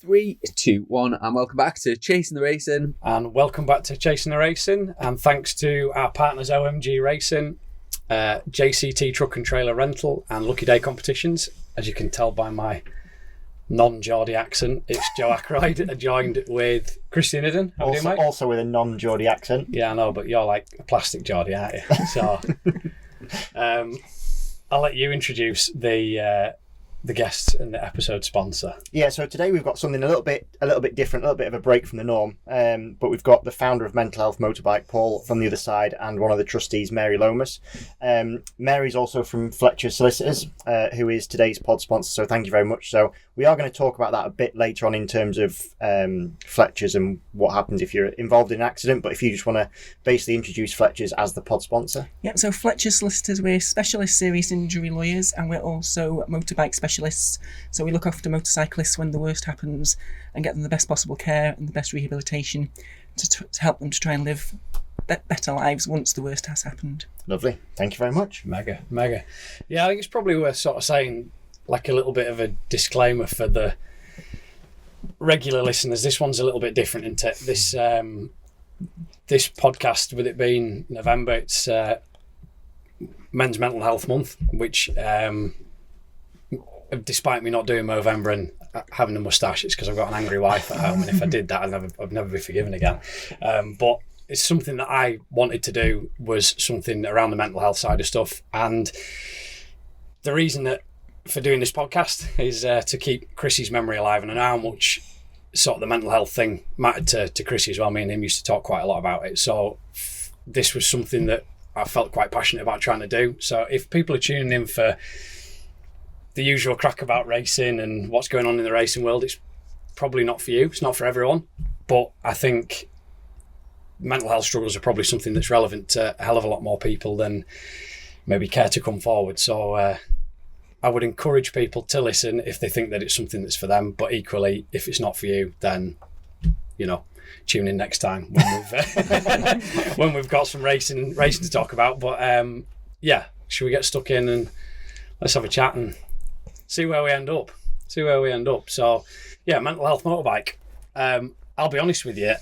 3, 2, 1, and welcome back to Chasin the Racin. And welcome back to Chasin the Racin. And thanks to our partners OMG Racing, JCT Truck and Trailer Rental, and Lucky Day Competitions. As you can tell by my non-Geordie accent, it's Joe Ackroyd, joined with Christian Idden. How are you doing, mate? Also with a non-Geordie accent. Yeah, I know, but you're like a plastic Geordie, aren't you? So I'll let you introduce the guest and the episode sponsor. Yeah, so today we've got something a little bit different, a little bit of a break from the norm. But we've got the founder of Mental Health Motorbike, Paul, from the other side, and one of the trustees, Mary Lomas. Mary's also from Fletcher Solicitors, who is today's pod sponsor, so thank you very much. So we are going to talk about that a bit later on in terms of Fletcher's and what happens if you're involved in an accident. But if you just want to basically introduce Fletcher's as the pod sponsor. Yep, so Fletcher Solicitors, we're specialist serious injury lawyers, and we're also motorbike specialists. So we look after motorcyclists when the worst happens and get them the best possible care and the best rehabilitation to help them to try and live better lives once the worst has happened. Lovely. Thank you very much. Mega. Yeah, I think it's probably worth sort of saying like a little bit of a disclaimer for the regular listeners. This one's a little bit different, isn't it? This podcast, with it being November, it's Men's Mental Health Month, which despite me not doing Movember and having a moustache, it's because I've got an angry wife at home, and if I did that, I'd never be forgiven again. But it's something that I wanted to do, was something around the mental health side of stuff. And the reason that for doing this podcast is to keep Chrissy's memory alive, and I know how much sort of the mental health thing mattered to Chrissy as well. Me and him used to talk quite a lot about it. So this was something that I felt quite passionate about trying to do. So if people are tuning in for the usual crack about racing and what's going on in the racing world, it's probably not for you. It's not for everyone. But I think mental health struggles are probably something that's relevant to a hell of a lot more people than maybe care to come forward. So I would encourage people to listen if they think that it's something that's for them. But equally, if it's not for you, then, tune in next time when we've got some racing to talk about. But should we get stuck in and let's have a chat and see where we end up. So, yeah, Mental Health Motorbike. I'll be honest with you,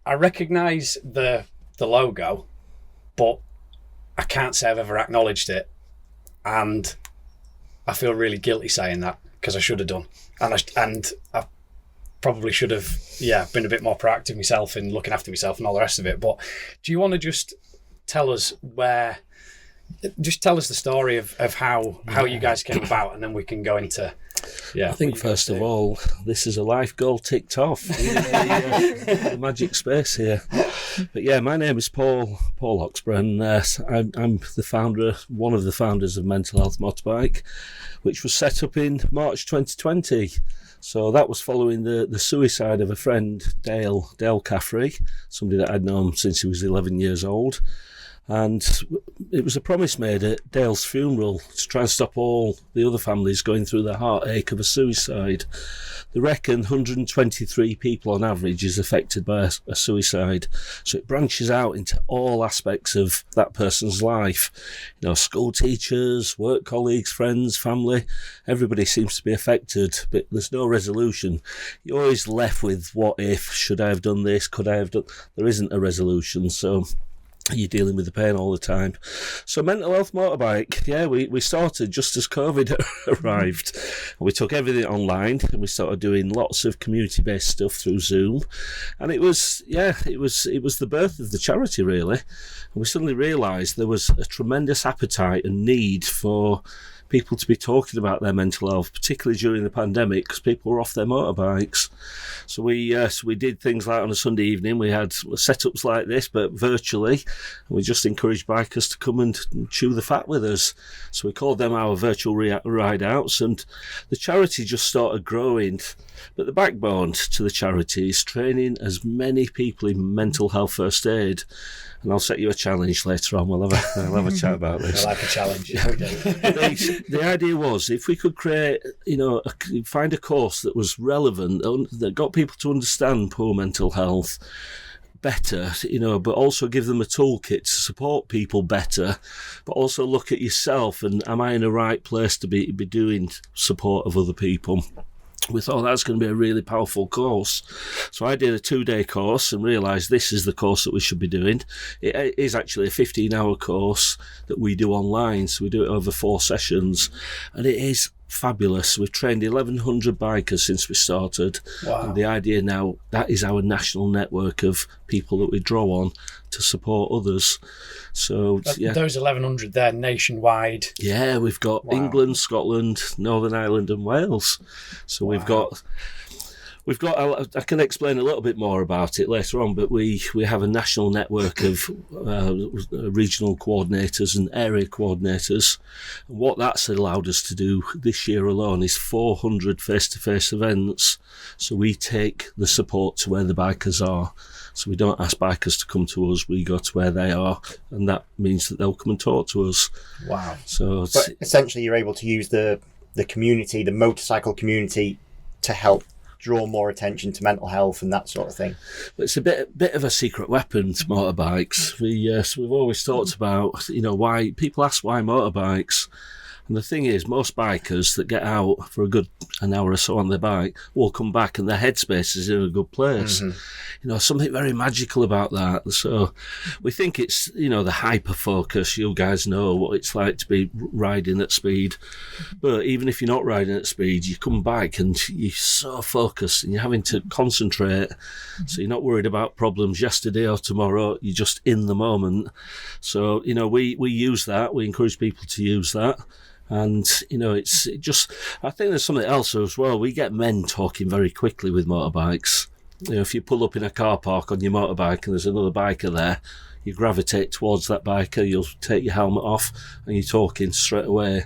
I recognise the logo, but I can't say I've ever acknowledged it. And I feel really guilty saying that, because I should have done. And I probably should have, been a bit more proactive myself in looking after myself and all the rest of it. But do you want to just tell us the story of how you guys came about, and then we can go into I think first of all, this is a life goal ticked off in the magic space here. But yeah, my name is Paul Oxborough, and I'm one of the founders of Mental Health Motorbike, which was set up in March 2020. So that was following the suicide of a friend, Dale Caffrey, somebody that I'd known since he was 11 years old. And it was a promise made at Dale's funeral to try and stop all the other families going through the heartache of a suicide. They reckon 123 people on average is affected by a suicide. So it branches out into all aspects of that person's life. School teachers, work colleagues, friends, family, everybody seems to be affected, but there's no resolution. You're always left with what if, should I have done this, could I have done... There isn't a resolution, so you're dealing with the pain all the time. So Mental Health Motorbike, we started just as COVID arrived. We took everything online, and we started doing lots of community-based stuff through Zoom. And it was the birth of the charity, really. And we suddenly realised there was a tremendous appetite and need for people to be talking about their mental health, particularly during the pandemic, because people were off their motorbikes. So we did things like on a Sunday evening, we had setups like this, but virtually, and we just encouraged bikers to come and chew the fat with us. So we called them our virtual ride outs, and the charity just started growing. But the backbone to the charity is training as many people in mental health first aid. And I'll set you a challenge later on. We'll have a chat about this. I like a challenge. The idea was, if we could create, find a course that was relevant, that got people to understand poor mental health better, but also give them a toolkit to support people better, but also look at yourself and am I in the right place to be doing support of other people? we thought that's going to be a really powerful course. So I did a 2-day course and realised this is the course that we should be doing. It is actually a 15-hour course that we do online, so we do it over 4 sessions, and it is fabulous. We've trained 1,100 bikers since we started. Wow. And the idea now, that is our national network of people that we draw on to support others. So those 1,100 there nationwide. Yeah, we've got England, Scotland, Northern Ireland and Wales. So we've got I can explain a little bit more about it later on, but we have a national network of regional coordinators and area coordinators. And what that's allowed us to do this year alone is 400 face-to-face events. So we take the support to where the bikers are. So we don't ask bikers to come to us, we go to where they are, and that means that they'll come and talk to us. Wow. So but essentially you're able to use the community, the motorcycle community, to help draw more attention to mental health and that sort of thing. It's a bit of a secret weapon to motorbikes. We've always talked about, why people ask why motorbikes. And the thing is, most bikers that get out for a good an hour or so on their bike will come back and their headspace is in a good place. Mm-hmm. Something very magical about that. So we think it's, the hyper focus. You guys know what it's like to be riding at speed. But even if you're not riding at speed, you come back and you're so focused and you're having to concentrate. So you're not worried about problems yesterday or tomorrow. You're just in the moment. So, we use that. We encourage people to use that. And, I think there's something else as well. We get men talking very quickly with motorbikes. If you pull up in a car park on your motorbike and there's another biker there, you gravitate towards that biker, you'll take your helmet off and you're talking straight away.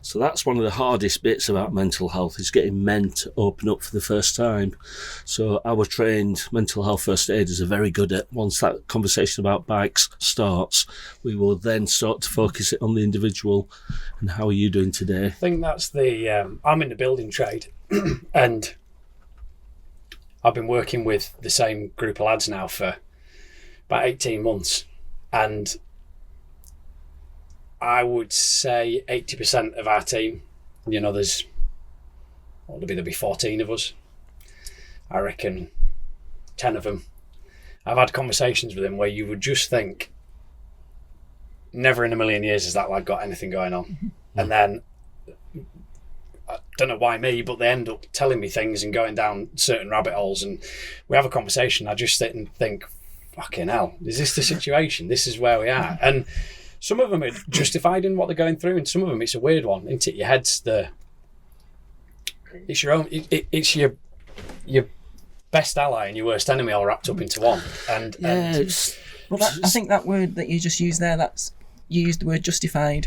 So that's one of the hardest bits about mental health, is getting men to open up for the first time. So our trained mental health first aiders are very good at, once that conversation about bikes starts, we will then start to focus it on the individual and how are you doing today. I think that's I'm in the building trade and I've been working with the same group of lads now for about 18 months, and I would say 80% of our team, there'll be 14 of us. I reckon 10 of them. I've had conversations with them where you would just think, never in a million years has that lad got anything going on. Mm-hmm. And then, I don't know why me, but they end up telling me things and going down certain rabbit holes, and we have a conversation. I just sit and think, fucking hell, is this the situation? This is where we are. And some of them are justified in what they're going through, and some of them it's a weird one. Into your head's it's your own. It's your best ally and your worst enemy all wrapped up into one. I think that word that you just used there, you used the word justified.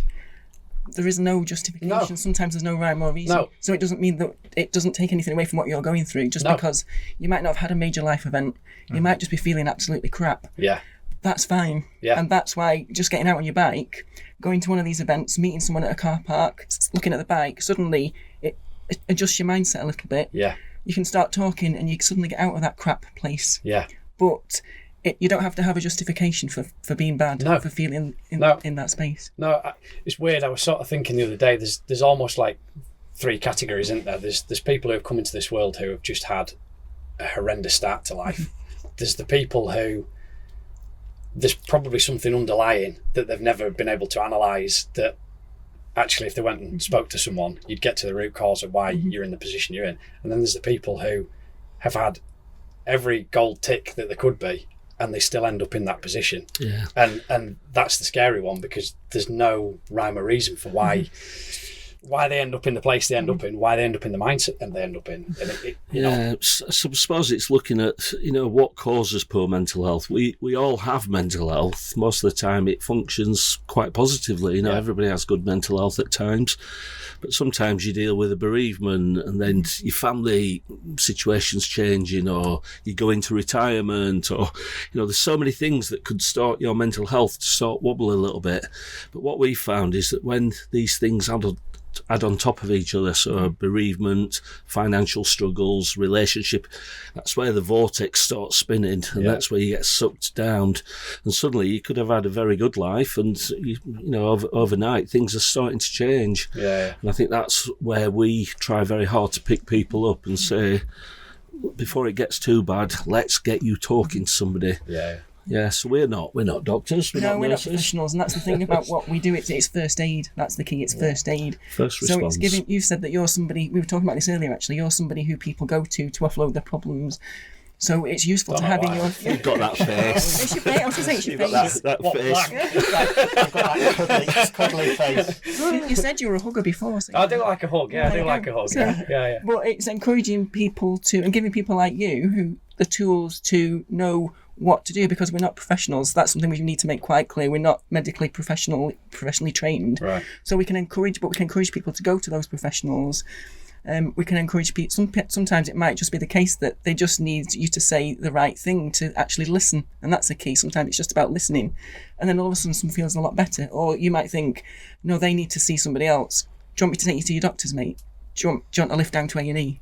There is no justification. No. Sometimes there's no rhyme or reason. No. So it doesn't mean that it doesn't take anything away from what you're going through. Just because you might not have had a major life event, you might just be feeling absolutely crap. Yeah. That's fine. Yeah. And that's why just getting out on your bike, going to one of these events, meeting someone at a car park, looking at the bike, suddenly it adjusts your mindset a little bit. Yeah. You can start talking and you suddenly get out of that crap place. Yeah. But you don't have to have a justification for being bad, for feeling in that space. No, it's weird. I was sort of thinking the other day, there's almost like 3 categories, isn't there? There's people who have come into this world who have just had a horrendous start to life. There's the people who there's probably something underlying that they've never been able to analyse, that actually if they went and spoke to someone, you'd get to the root cause of why you're in the position you're in. And then there's the people who have had every gold tick that there could be and they still end up in that position. Yeah. And that's the scary one, because there's no rhyme or reason for why they end up in the place they end up in, why they end up in the mindset that they end up in. And So I suppose it's looking at, what causes poor mental health. We all have mental health. Most of the time it functions quite positively. Everybody has good mental health at times. But sometimes you deal with a bereavement and then your family situation's changing, or you go into retirement, or, there's so many things that could start your mental health to start wobble a little bit. But what we found is that when these things add add on top of each other. So bereavement, financial struggles, relationship, that's where the vortex starts spinning, and that's where you get sucked down. And suddenly you could have had a very good life, and overnight things are starting to change. And I think that's where we try very hard to pick people up and say, before it gets too bad, let's get you talking to somebody. Yeah, so we're not doctors. We're not professionals, and that's the thing about what we do. It's first aid. That's the key. It's first aid. First response. So it's you've said that you're somebody. We were talking about this earlier. Actually, you're somebody who people go to offload their problems. So it's useful to have in your. You've got that face. It's your face. I was going to say it's your face. That face. I've got that cuddly face. You said you were a hugger before. So I do like a hug. Yeah, I do like a hug. So, Yeah. But it's encouraging people to, and giving people like you who the tools to know what to do, because we're not professionals. That's something we need to make quite clear. We're not medically professionally trained. Right. So we can encourage people to go to those professionals. We can encourage people. Sometimes it might just be the case that they just need you to say the right thing to actually listen, and that's the key. Sometimes it's just about listening, and then all of a sudden someone feels a lot better. Or you might think, no, they need to see somebody else. Do you want me to take you to your doctors, mate? Do you want a lift down to A&E?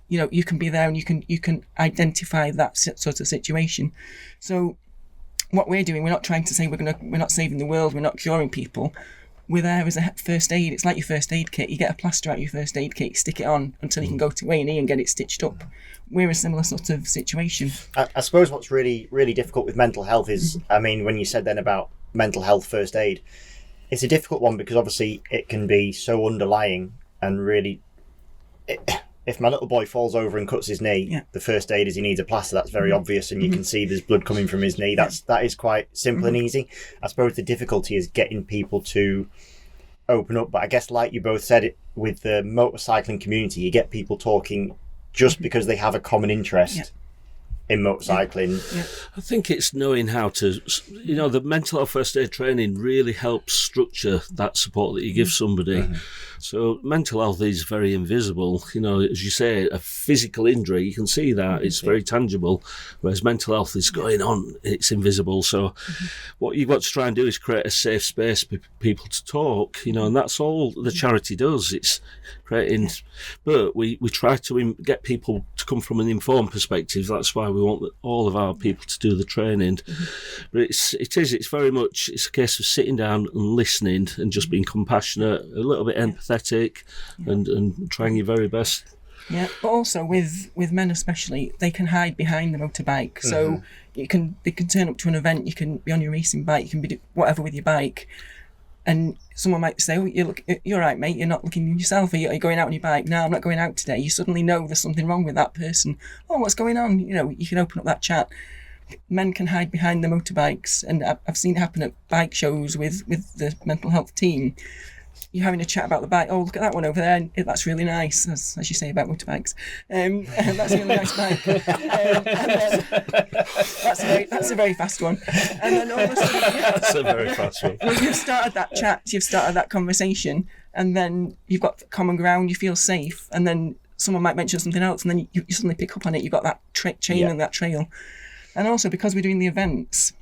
You can be there, and you can identify that sort of situation. So what we're doing, we're not trying to say we're not saving the world, we're not curing people. We're there as a first aid. It's like your first aid kit. You get a plaster out of your first aid kit, you stick it on until you can go to A&E and get it stitched up. We're a similar sort of situation. I suppose what's really, really difficult with mental health is, I mean, when you said then about mental health first aid, it's a difficult one because obviously it can be so underlying and really... If my little boy falls over and cuts his knee, the first aid is he needs a plaster. That's very obvious, and you can see there's blood coming from his knee. That is quite simple and easy. I suppose the difficulty is getting people to open up. But I guess, like you both said, with the motorcycling community, you get people talking just because they have a common interest in motorcycling. I think it's knowing how to, the mental health first aid training really helps structure that support that you give somebody. So mental health is very invisible. As you say, a physical injury, you can see that, it's very tangible, whereas mental health is going on, it's invisible. So what you've got to try and do is create a safe space for people to talk, and that's all the charity does. It's creating, but we try to get people to come from an informed perspective. That's why we want all of our people to do the training. But it's very much, it's a case of sitting down and listening and just being compassionate, a little bit empathetic, and trying your very best. Yeah, but also with men especially, they can hide behind the motorbike. So they can turn up to an event, you can be on your racing bike, you can be whatever with your bike, and someone might say, "Oh, you're right, mate. You're not looking at yourself. Are you going out on your bike?" "No, I'm not going out today." You suddenly know there's something wrong with that person. "Oh, what's going on?" You can open up that chat. Men can hide behind the motorbikes, and I've seen it happen at bike shows with the mental health team. You're having a chat about the bike. "Oh, look at that one over there. And that's really nice," as you say about motorbikes. That's a really nice bike. That's a very fast one. And then all of a sudden, that's a very fast one. Well, you've started that chat, you've started that conversation, and then you've got common ground. You feel safe, and then someone might mention something else, and then you suddenly pick up on it. You've got that chain and that trail. And also, because we're doing the events,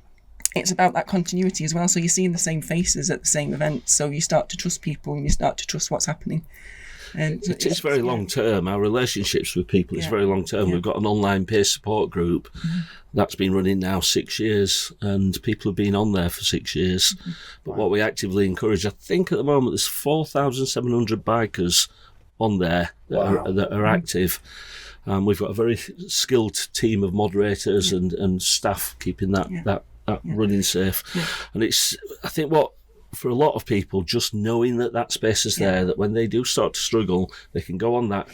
it's about that continuity as well. So you're seeing the same faces at the same event, so you start to trust people and you start to trust what's happening. And it's very long term. Our relationships with people is very long term. We've got an online peer support group that's been running now 6 years, and people have been on there for 6 years. But what we actively encourage, I think at the moment there's 4,700 bikers on there that are active. We've got a very skilled team of moderators and staff keeping that running safe. And I think for a lot of people, just knowing that space is there, that when they do start to struggle, they can go on that.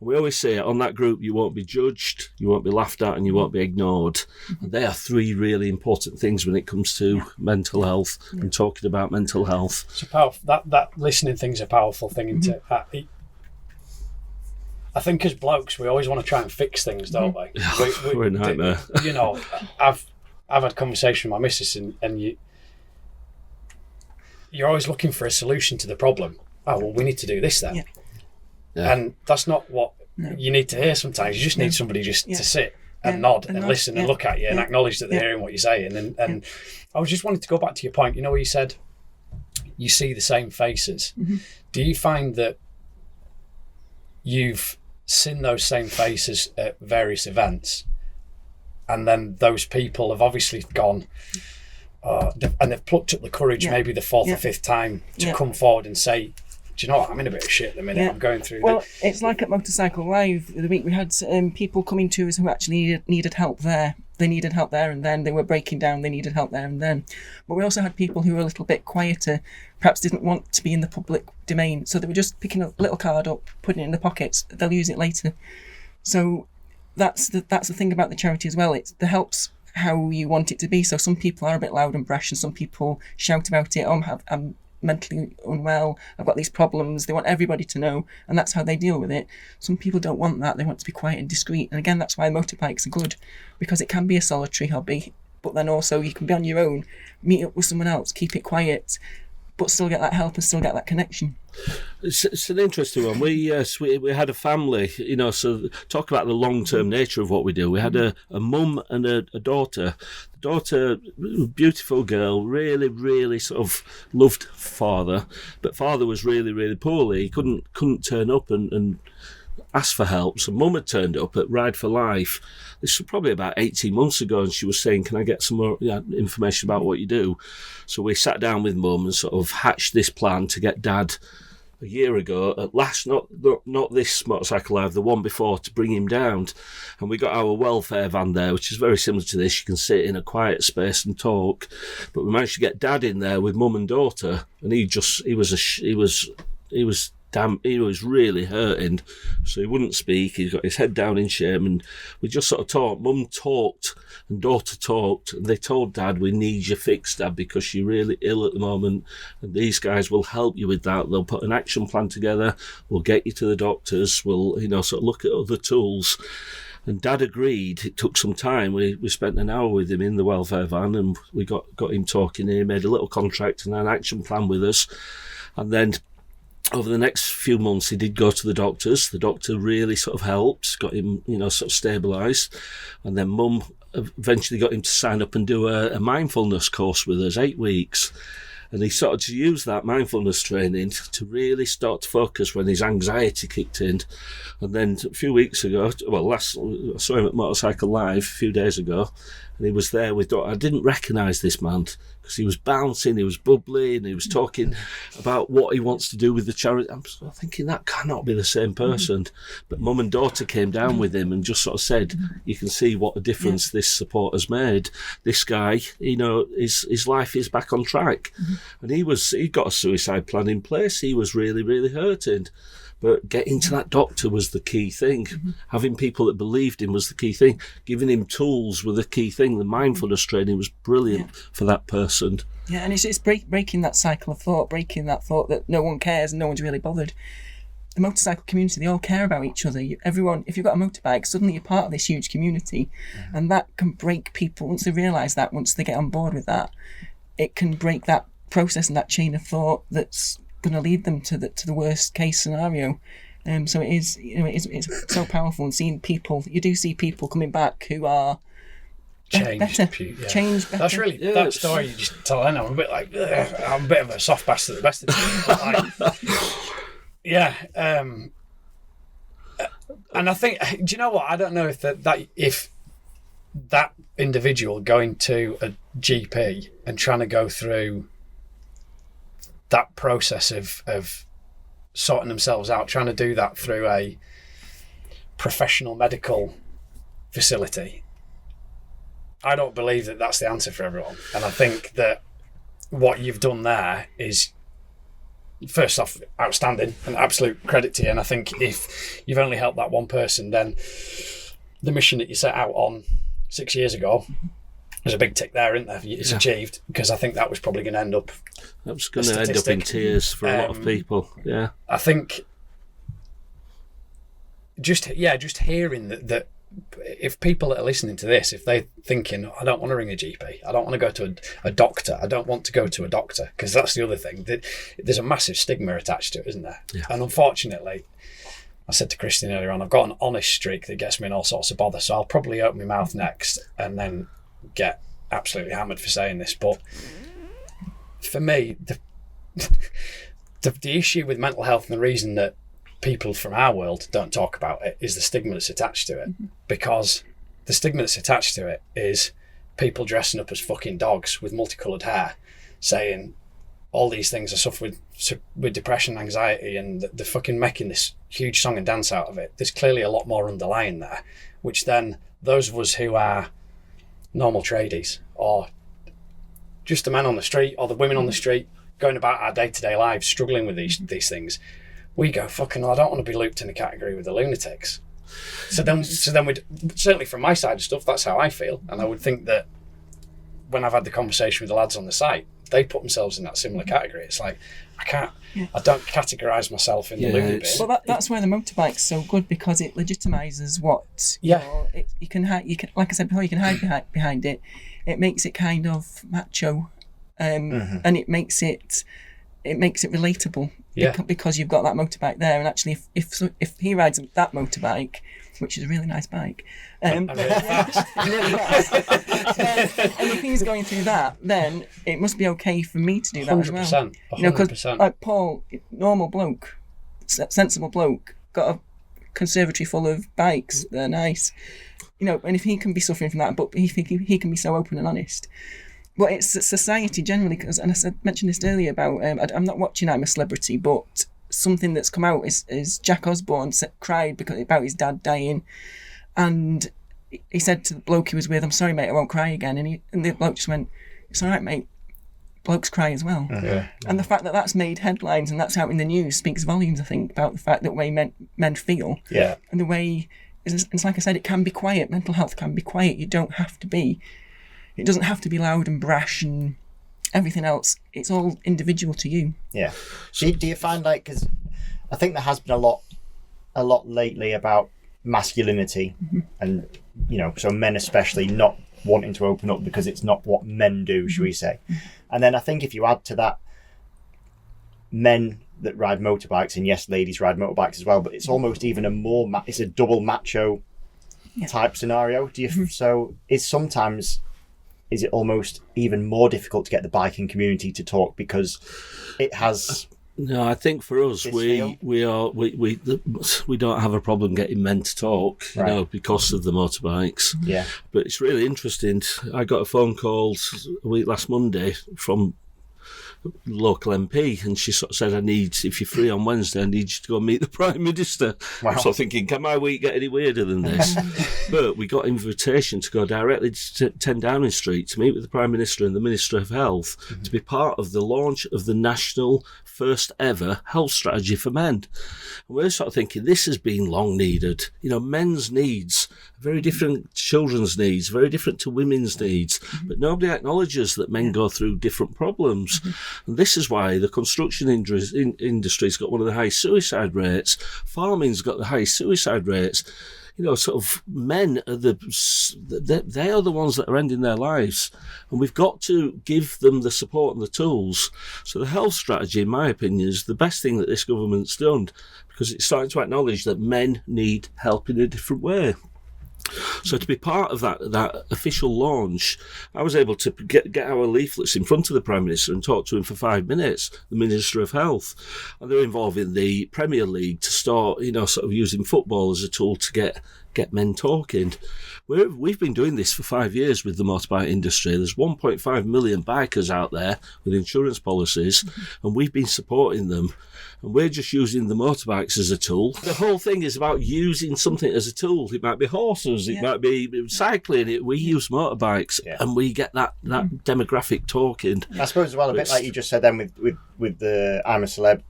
We always say on that group, you won't be judged, you won't be laughed at, and you won't be ignored. And they are three really important things when it comes to mental health and talking about mental health. It's powerful. That listening thing's a powerful thing. Into I think as blokes, we always want to try and fix things, don't we? We're a nightmare. I've had conversation with my missus, and you're always looking for a solution to the problem. "Oh, well, we need to do this then." Yeah. And that's not what you need to hear sometimes. You just need somebody to sit and nod and listen and look at you and acknowledge that they're hearing what you're saying. And I was just wanting to go back to your point, where you said you see the same faces. Do you find that you've seen those same faces at various events, and then those people have obviously gone, and they've plucked up the courage, maybe the fourth or fifth time, to come forward and say, do you know what, I'm in a bit of shit at the minute, I'm going through it's like at Motorcycle Live the week we had people coming to us who actually needed help there. They needed help there and then. They were breaking down, they needed help there and then. But we also had people who were a little bit quieter, perhaps didn't want to be in the public domain, so they were just picking a little card up, putting it in their pockets, they'll use it later. So that's the thing about the charity as well. The help's how you want it to be. So some people are a bit loud and brash, and some people shout about it. I'm mentally unwell, I've got these problems. They want everybody to know, and that's how they deal with it. Some people don't want that. They want to be quiet and discreet. And again, that's why motorbikes are good, because it can be a solitary hobby, but then also you can be on your own, meet up with someone else, keep it quiet, but still get that help and still get that connection. It's an interesting one. We had a family, so talk about the long-term nature of what we do. We had a mum and a daughter. The daughter, beautiful girl, really, really sort of loved father, but father was really, really poorly. He couldn't turn up and ask for help. So mum had turned up at Ride for Life. This was probably about 18 months ago, and she was saying, can I get some more information about what you do? So we sat down with mum and sort of hatched this plan to get dad a year ago, at last, not this Motorcycle Live, the one before, to bring him down. And we got our welfare van there, which is very similar to this. You can sit in a quiet space and talk. But we managed to get dad in there with mum and daughter, and he was really hurting, so he wouldn't speak. He got his head down in shame, and we just sort of talked. Mum talked and daughter talked, and they told dad, we need you fixed, dad, because you're really ill at the moment, and these guys will help you with that. They'll put an action plan together, we'll get you to the doctors, we'll sort of look at other tools. And dad agreed. It took some time. We spent an hour with him in the welfare van, and we got him talking. He made a little contract and an action plan with us, and then over the next few months, he did go to the doctors. The doctor really sort of helped, got him, sort of stabilised. And then mum eventually got him to sign up and do a mindfulness course with us, 8 weeks. And he started to use that mindfulness training to really start to focus when his anxiety kicked in. And then a few weeks ago, I saw him at Motorcycle Live a few days ago, and he was there with Doctor. I didn't recognise this man because he was bouncing, he was bubbly, and he was talking about what he wants to do with the charity. I'm sort of thinking that cannot be the same person. But mum and daughter came down with him and just sort of said, you can see what a difference this support has made. This guy, his life is back on track. And he got a suicide plan in place. He was really, really hurting. But getting to that doctor was the key thing. Having people that believed him was the key thing. Giving him tools was the key thing. The mindfulness training was brilliant for that person. Yeah, and it's breaking that cycle of thought, breaking that thought that no one cares and no one's really bothered. The motorcycle community, they all care about each other. Everyone, if you've got a motorbike, suddenly you're part of this huge community, and that can break people. Once they realise that, once they get on board with that, it can break that process and that chain of thought that's going to lead them to the worst case scenario. So it's so powerful, and seeing people, you do see people coming back who are changed better. That's really that story you just tell. I know I'm a bit like I'm a bit of a soft bastard at the best of times. And I think, do you know what? I don't know if if that individual going to a GP and trying to go through that process of sorting themselves out, trying to do that through a professional medical facility, I don't believe that that's the answer for everyone. And I think that what you've done there is, first off, outstanding and absolute credit to you. And I think if you've only helped that one person, then the mission that you set out on 6 years ago, there's a big tick there, isn't there? It's achieved, because I think that was probably going to end up. That was going to end up in tears for a lot of people. Yeah, I think just hearing that if people that are listening to this, if they're thinking, I don't want to ring a GP, I don't want to go to a doctor, I don't want to go to a doctor, because that's the other thing. There's a massive stigma attached to it, isn't there? Yeah. And unfortunately, I said to Christian earlier on, I've got an honest streak that gets me in all sorts of bother, so I'll probably open my mouth next and then get absolutely hammered for saying this. But for me, the issue with mental health, and the reason that people from our world don't talk about it, is the stigma that's attached to it. Because the stigma that's attached to it is people dressing up as fucking dogs with multicoloured hair, saying all these things. I suffer with depression, anxiety, and they're fucking making this huge song and dance out of it. There's clearly a lot more underlying there, which then those of us who are normal tradies, or just the men on the street, or the women on the street, going about our day-to-day lives, struggling with these things, we go, fucking hell, I don't want to be looped in a category with the lunatics. So then we'd, certainly from my side of stuff, that's how I feel. And I would think that when I've had the conversation with the lads on the site, they put themselves in that similar category. It's like, I don't categorise myself in the loony bin. Well, that's why the motorbike's so good, because it legitimises what you can hide. You can, like I said before, you can hide behind it. It makes it kind of macho, and it makes it relatable. Because you've got that motorbike there, and actually, if he rides that motorbike, which is a really nice bike, and really fast. and if he's going through that, then it must be okay for me to do that 100%, as well. 100%. Because like Paul, normal bloke, sensible bloke, got a conservatory full of bikes. They're nice, and if he can be suffering from that, but he can be so open and honest. Well, it's society generally, and I mentioned this earlier about, I'm not watching I'm a Celebrity, but something that's come out is Jack Osborne cried about his dad dying, and he said to the bloke he was with, "I'm sorry, mate, I won't cry again." And the bloke just went, "It's all right, mate. Blokes cry as well." And the fact that that's made headlines and that's out in the news speaks volumes, I think, about the fact that way men feel. Yeah. And the way, it's like I said, it can be quiet. Mental health can be quiet. It doesn't have to be loud and brash and everything else. It's all individual to you. Yeah. Do you find, like, because I think there has been a lot lately about masculinity, and so men especially not wanting to open up because it's not what men do, shall we say. And then I think if you add to that men that ride motorbikes, and yes, ladies ride motorbikes as well, but it's almost even it's a double macho type scenario. So is it almost even more difficult to get the biking community to talk because it has? No, I think for us, we don't have a problem getting men to talk, because of the motorbikes. Yeah. But it's really interesting. I got a phone call a week last Monday from local MP, and she sort of said, if you're free on Wednesday, I need you to go and meet the Prime Minister. Wow. I'm sort of thinking, can my week get any weirder than this? But we got invitation to go directly to 10 Downing Street to meet with the Prime Minister and the Minister of Health to be part of the launch of the national first ever health strategy for men. And we're sort of thinking, this has been long needed. Men's needs are very different, children's needs, very different to women's needs, but nobody acknowledges that men go through different problems. And this is why the construction industry's got one of the highest suicide rates. Farming's got the highest suicide rates. Sort of men are they are the ones that are ending their lives, and we've got to give them the support and the tools. So the health strategy, in my opinion, is the best thing that this government's done, because it's starting to acknowledge that men need help in a different way. So to be part of that official launch, I was able to get our leaflets in front of the Prime Minister and talk to him for 5 minutes, the Minister of Health. And they're involving the Premier League to start, sort of using football as a tool to get men talking. We've been doing this for 5 years with the motorbike industry. There's 1.5 million bikers out there with insurance policies, and we've been supporting them. And we're just using the motorbikes as a tool. The whole thing is about using something as a tool. It might be horses, it might be cycling. We use motorbikes, and we get that demographic talking. I suppose as well, a bit like you just said then with the I'm a Celeb.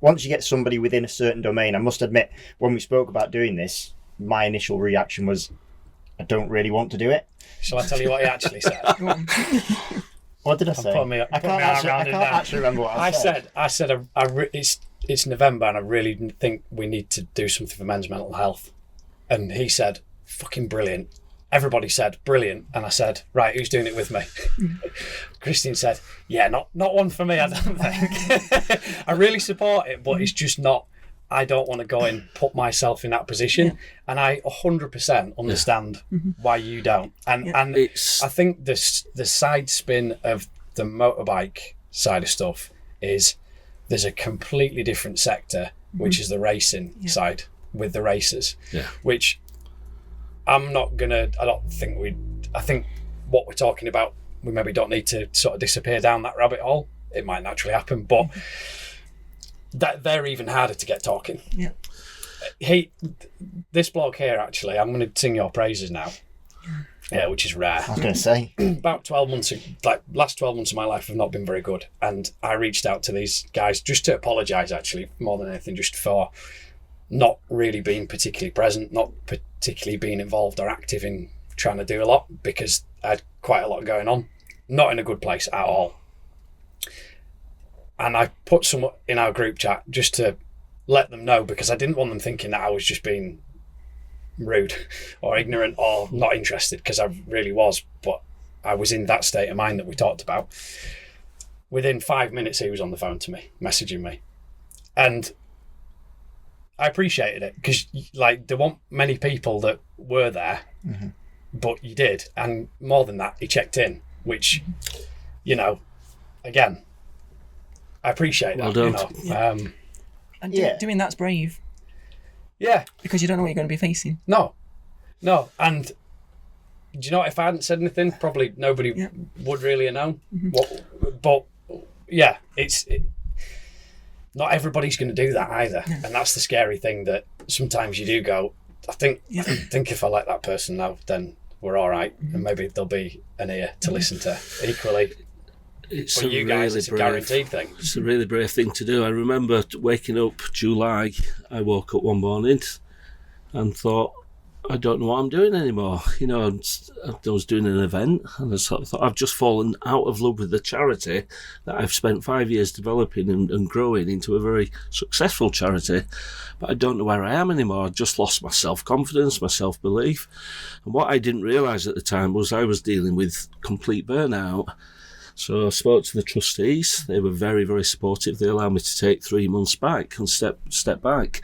Once you get somebody within a certain domain, I must admit, when we spoke about doing this, my initial reaction was, I don't really want to do it. Shall I tell you what he actually said? What did I say? I can't actually remember what I said. I said it's November, and I really think we need to do something for men's mental health. And he said, fucking brilliant. Everybody said, brilliant. And I said, right, who's doing it with me? Christine said, yeah, not one for me, I don't think. I really support it, but it's just not, I don't want to go and put myself in that position. Yeah. And I 100% understand why you don't. And I think the side spin of the motorbike side of stuff is there's a completely different sector, which is the racing side with the racers, which I think what we're talking about, we maybe don't need to sort of disappear down that rabbit hole. It might naturally happen, but that they're even harder to get talking. Yeah. This bloke here, actually, I'm going to sing your praises now. Yeah, which is rare. I was going to say. About 12 months, last 12 months of my life have not been very good. And I reached out to these guys just to apologise, actually, more than anything, just for not really being particularly present, not particularly being involved or active in trying to do a lot, because I had quite a lot going on. Not in a good place at all. And I put some in our group chat just to let them know, because I didn't want them thinking that I was just being rude or ignorant or not interested, because I really was, but I was in that state of mind that we talked about. Within 5 minutes he was on the phone to me, messaging me, and I appreciated it, because there weren't many people that were there, but you did, and more than that, he checked in, which, again, I appreciate that. Well done. And doing that's brave. Yeah. Because you don't know what you're going to be facing. No. And do you know what? If I hadn't said anything, probably nobody would really have known. But yeah, not everybody's going to do that either. Yeah. And that's the scary thing, that sometimes you do go, I think if I let that person know, then we're all right. And maybe there'll be an ear to listen to. Equally, it's for you guys, it's a guaranteed thing. It's a really brave thing to do. I remember waking up July. I woke up one morning and thought, I don't know what I'm doing anymore. I was doing an event, and I sort of thought, I've just fallen out of love with the charity that I've spent 5 years developing and growing into a very successful charity, but I don't know where I am anymore. I just lost my self-confidence, my self-belief. And what I didn't realise at the time was I was dealing with complete burnout. So I spoke to the trustees. They were very, very supportive. They allowed me to take 3 months back and step back.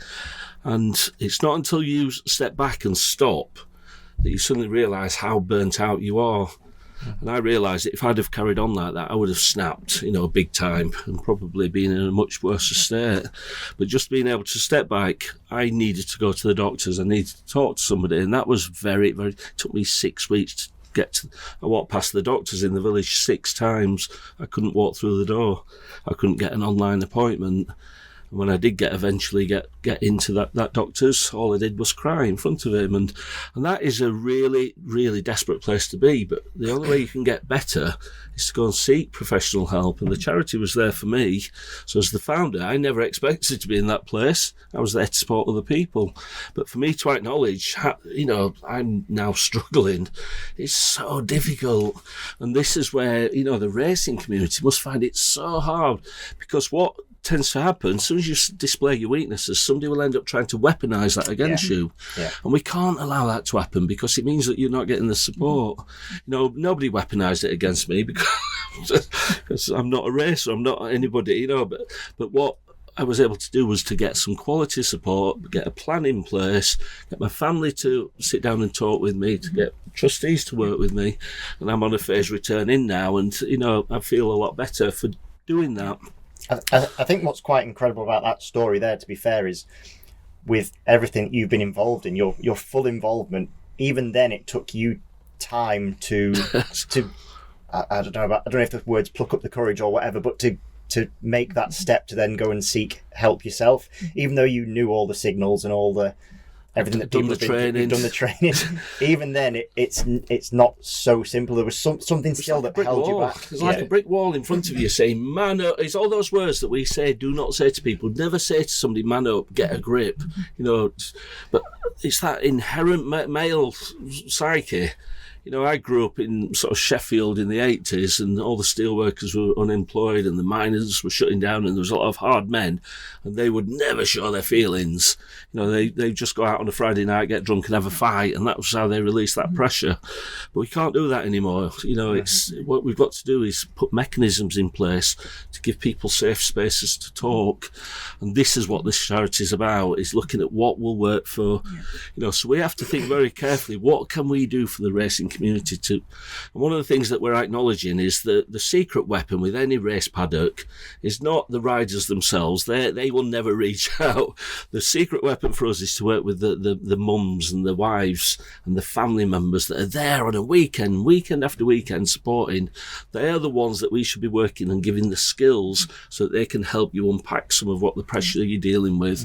And it's not until you step back and stop that you suddenly realise how burnt out you are. And I realised that if I'd have carried on like that, I would have snapped, big time, and probably been in a much worse state. But just being able to step back, I needed to go to the doctors. I needed to talk to somebody. And that was very, very, it took me 6 weeks to I walked past the doctors in the village 6 times. I couldn't walk through the door. I couldn't get an online appointment. And when I did eventually get into that doctor's, all I did was cry in front of him. And that is a really, really desperate place to be. But the only way you can get better is to go and seek professional help. And the charity was there for me. So as the founder, I never expected to be in that place. I was there to support other people. But for me to acknowledge, I'm now struggling, it's so difficult. And this is where, the racing community must find it so hard, because what tends to happen, as soon as you display your weaknesses, somebody will end up trying to weaponise that against you. Yeah. And we can't allow that to happen, because it means that you're not getting the support. Nobody weaponised it against me because I'm not a racer, I'm not anybody, but what I was able to do was to get some quality support, get a plan in place, get my family to sit down and talk with me, to get trustees to work with me, and I'm on a phase return in now, and I feel a lot better for doing that. I think what's quite incredible about that story there, to be fair, is with everything you've been involved in, your full involvement, even then it took you time to I don't know if the words pluck up the courage or whatever, but to make that step to then go and seek help yourself, even though you knew all the signals and all the everything that people have done the training. Even then, it's not so simple. There was something still that held you back. There's like a brick wall in front of you saying, man up. It's all those words that we say, do not say to people. Never say to somebody, man up, get a grip. But it's that inherent male psyche. I grew up in sort of Sheffield in the 80s, and all the steelworkers were unemployed and the miners were shutting down, and there was a lot of hard men, and they would never show their feelings. They'd just go out on a Friday night, get drunk and have a fight, and that was how they released that pressure. But we can't do that anymore. It's what we've got to do is put mechanisms in place to give people safe spaces to talk. And this is what this charity is about, is looking at what will work for, so we have to think very carefully, what can we do for the racing community community to. And one of the things that we're acknowledging is that the secret weapon with any race paddock is not the riders themselves. They will never reach out. The secret weapon for us is to work with the mums and the wives and the family members that are there on a weekend after weekend supporting. They are the ones that we should be working and giving the skills so that they can help you unpack some of what the pressure you're dealing with.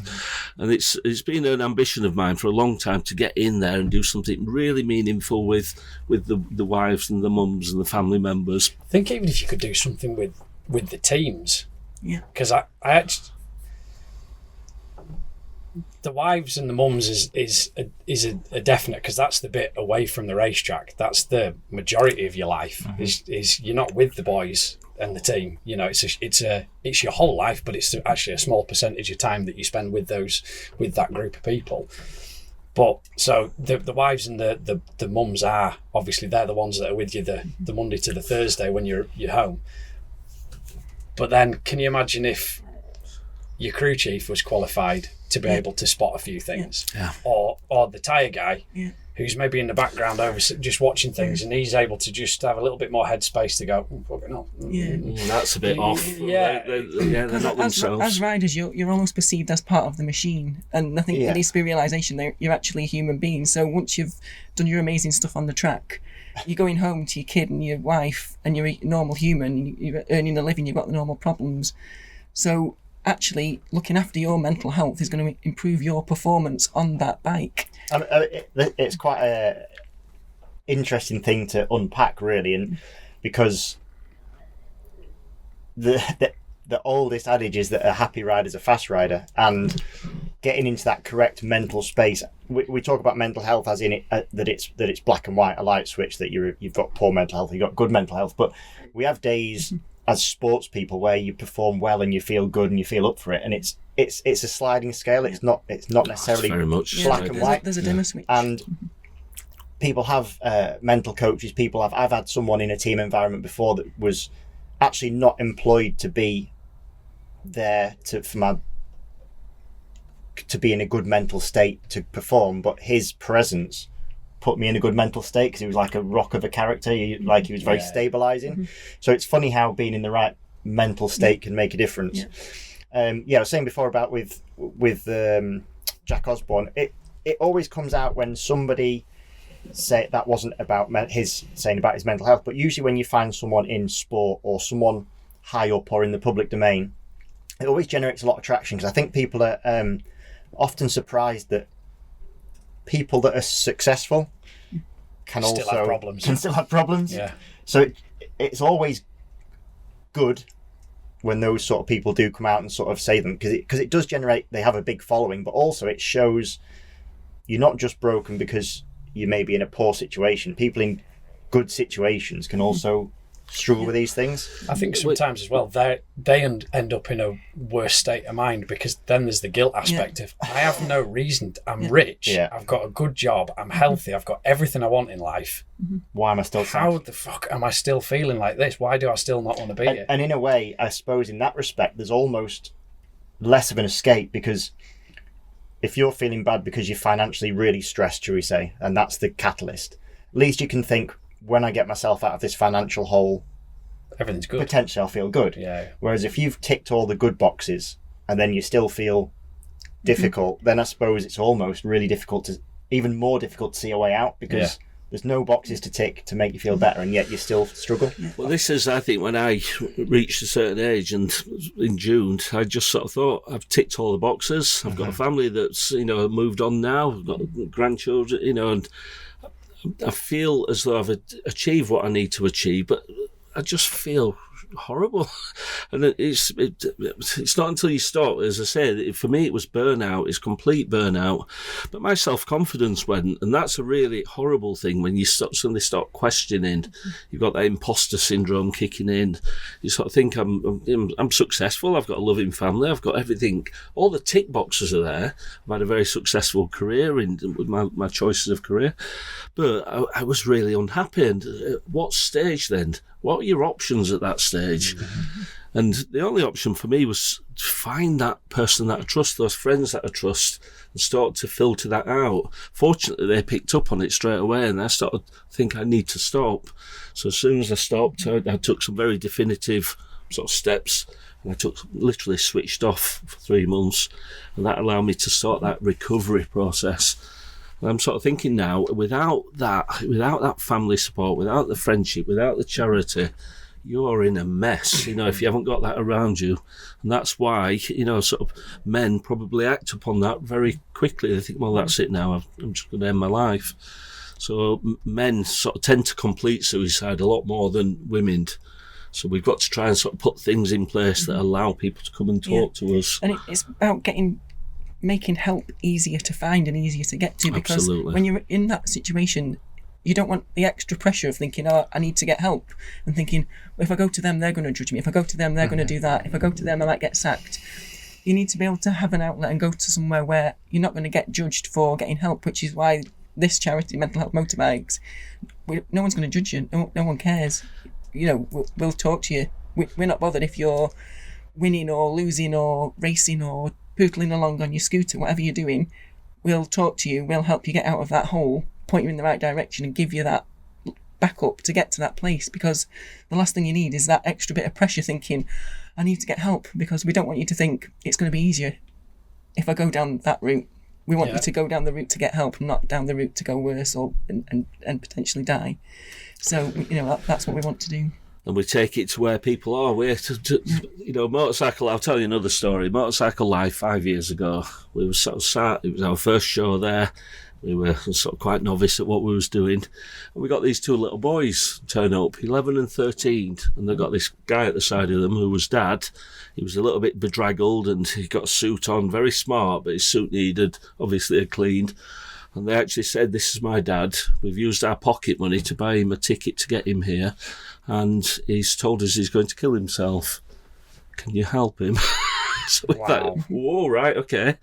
And it's been an ambition of mine for a long time to get in there and do something really meaningful with the wives and the mums and the family members. I think even if you could do something with the teams, because I actually, the wives and the mums is a definite, because that's the bit away from the racetrack. That's the majority of your life. Is you're not with the boys and the team. You know, it's your whole life, but it's actually a small percentage of time that you spend with that group of people. But so the wives and the mums are obviously, they're the ones that are with you the Monday to the Thursday when you're home. But then, can you imagine if your crew chief was qualified to be able to spot a few things, or the tyre guy who's maybe in the background over just watching things, and he's able to just have a little bit more headspace to go, fucking hell. That's a bit off. They're not themselves. As riders, you're almost perceived as part of the machine, and I think there needs to be a realisation that you're actually a human being. So once you've done your amazing stuff on the track, you're going home to your kid and your wife, and you're a normal human, you're earning a living, you've got the normal problems. So actually looking after your mental health is going to improve your performance on that bike. It's quite a interesting thing to unpack, really, and because the oldest adage is that a happy rider is a fast rider, and getting into that correct mental space. We talk about mental health as in it that it's black and white, a light switch, that you've got poor mental health, you've got good mental health, but we have days as sports people where you perform well and you feel good and you feel up for it, and it's a sliding scale. It's not necessarily very much black and white. There's a dimmer switch, and people have mental coaches. I've had someone in a team environment before that was actually not employed to be there to be in a good mental state to perform, but his presence put me in a good mental state because he was like a rock of a character. He was very stabilizing. So it's funny how being in the right mental state can make a difference. I was saying before about with Jack Osborne, it always comes out when somebody say that wasn't about his saying about his mental health, but usually when you find someone in sport or someone high up or in the public domain, it always generates a lot of traction, because I think people are often surprised that people that are successful can still have problems. Yeah. So it's always good when those sort of people do come out and sort of say them, because it does generate, they have a big following, but also it shows you're not just broken because you may be in a poor situation. People in good situations can also struggle with these things. I think sometimes as well they end up in a worse state of mind, because then there's the guilt aspect of, I have no reason, I'm rich, I've got a good job, I'm healthy, I've got everything I want in life. Why am I still sad? How the fuck am I still feeling like this? Why do I still not want to be here? And in a way, I suppose in that respect, there's almost less of an escape, because if you're feeling bad because you're financially really stressed, shall we say, and that's the catalyst, at least you can think, when I get myself out of this financial hole, everything's good. Potentially I'll feel good. Yeah. Whereas if you've ticked all the good boxes and then you still feel difficult, then I suppose it's almost really difficult even more difficult to see a way out, because there's no boxes to tick to make you feel better, and yet you still struggle. Well, this is, I think, when I reached a certain age, and in June, I just sort of thought, I've ticked all the boxes. I've got a family that's, moved on now, I've got grandchildren, and I feel as though I've achieved what I need to achieve, but I just feel horrible. And it's not until you stop, as I said, for me it was burnout, it's complete burnout, but my self-confidence went, and that's a really horrible thing when you suddenly start questioning. You've got that imposter syndrome kicking in. You sort of think I'm successful, I've got a loving family, I've got everything, all the tick boxes are there, I've had a very successful career with my choices of career, but I was really unhappy. And at what stage then? What are your options at that stage? And the only option for me was to find that person that I trust, those friends that I trust, and start to filter that out. Fortunately, they picked up on it straight away, and I started to think I need to stop. So as soon as I stopped, I took some very definitive sort of steps, and I literally switched off for 3 months, and that allowed me to start that recovery process. And I'm sort of thinking now, without that family support, without the friendship, without the charity, you're in a mess, if you haven't got that around you. And that's why, sort of men probably act upon that very quickly. They think, well, that's it now, I'm just going to end my life. So men sort of tend to complete suicide a lot more than women. So we've got to try and sort of put things in place that allow people to come and talk to us. And it's about making help easier to find and easier to get to, because Absolutely. When you're in that situation, you don't want the extra pressure of thinking, oh, I need to get help, and thinking, well, if I go to them, they're going to judge me. If I go to them, they're going to do that. If I go to them, I might get sacked. You need to be able to have an outlet and go to somewhere where you're not going to get judged for getting help, which is why this charity, Mental Health Motorbikes, no one's going to judge you. No one cares. We'll talk to you. We're not bothered if you're winning or losing or racing or pootling along on your scooter, whatever you're doing. We'll talk to you. We'll help you get out of that hole, point you in the right direction, and give you that backup to get to that place, because the last thing you need is that extra bit of pressure thinking, I need to get help, because we don't want you to think it's going to be easier if I go down that route. We want you to go down the route to get help, not down the route to go worse and potentially die. So, that's what we want to do. And we take it to where people are. Motorcycle, I'll tell you another story. Motorcycle Live 5 years ago, we were sort of sat, it was our first show there. We were sort of quite novice at what we was doing. And we got these two little boys turn up, 11 and 13. And they got this guy at the side of them who was Dad. He was a little bit bedraggled and he got a suit on, very smart, but his suit needed, obviously, a cleaned. And they actually said, this is my dad. We've used our pocket money to buy him a ticket to get him here. And he's told us he's going to kill himself. Can you help him? So we thought, whoa, right, okay.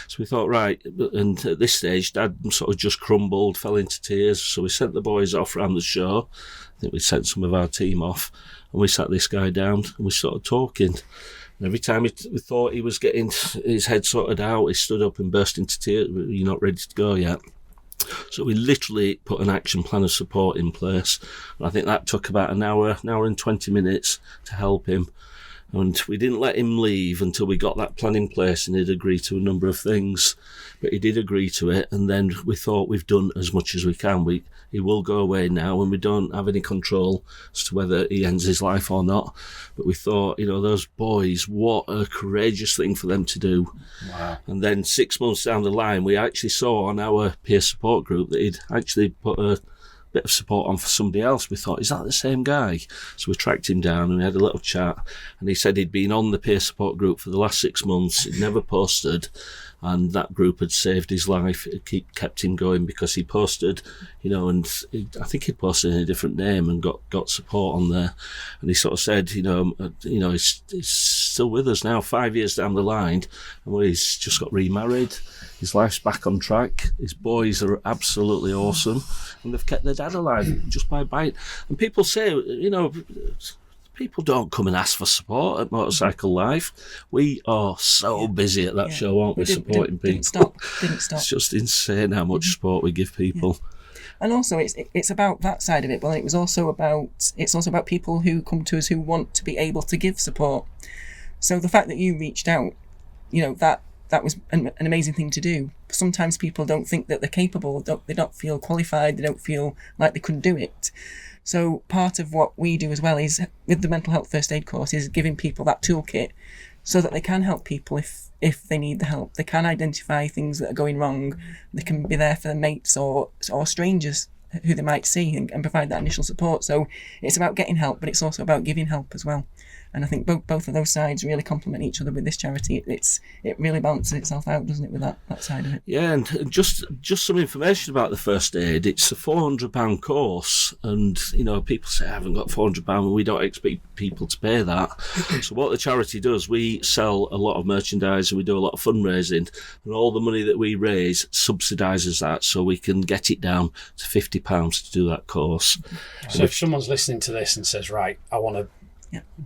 So we thought, right. And at this stage, Dad sort of just crumbled, fell into tears. So we sent the boys off around the show. I think we sent some of our team off. And we sat this guy down and we started talking. And every time we thought he was getting his head sorted out, he stood up and burst into tears. You're not ready to go yet. So we literally put an action plan of support in place. And I think that took about an hour and 20 minutes to help him. And we didn't let him leave until we got that plan in place and he'd agreed to a number of things. But he did agree to it, and then we thought we've done as much as we can. He will go away now, and we don't have any control as to whether he ends his life or not. But we thought, those boys, what a courageous thing for them to do. Wow. And then 6 months down the line, we actually saw on our peer support group that he'd actually put a bit of support on for somebody else. We thought, is that the same guy? So we tracked him down and we had a little chat, and he said he'd been on the peer support group for the last 6 months. He'd never posted, and that group had saved his life. It kept him going because he posted, and I think he'd posted in a different name and got support on there. And he sort of said, he's still with us now, 5 years down the line, and he's just got remarried. His life's back on track. His boys are absolutely awesome, and they've kept their dad alive just by buying. And people say, people don't come and ask for support at Motorcycle Live. We are so busy at that show, aren't we, supporting people? Didn't stop. It's just insane how much support we give people. Yeah. And also, it's about that side of it. Well, it's also about people who come to us who want to be able to give support. So the fact that you reached out, that was an amazing thing to do. Sometimes people don't think that they're capable, they don't feel qualified, they don't feel like they couldn't do it. So part of what we do as well is, with the mental health first aid course, is giving people that toolkit so that they can help people if they need the help. They can identify things that are going wrong. They can be there for their mates or strangers who they might see and provide that initial support. So it's about getting help, but it's also about giving help as well. And I think both of those sides really complement each other with this charity. It really balances itself out, doesn't it, with that side of it? Yeah, and just some information about the first aid. It's a £400 course, and people say, I haven't got £400, and we don't expect people to pay that. So what the charity does, we sell a lot of merchandise and we do a lot of fundraising, and all the money that we raise subsidises that, so we can get it down to £50 to do that course. So if someone's listening to this and says, right, I want to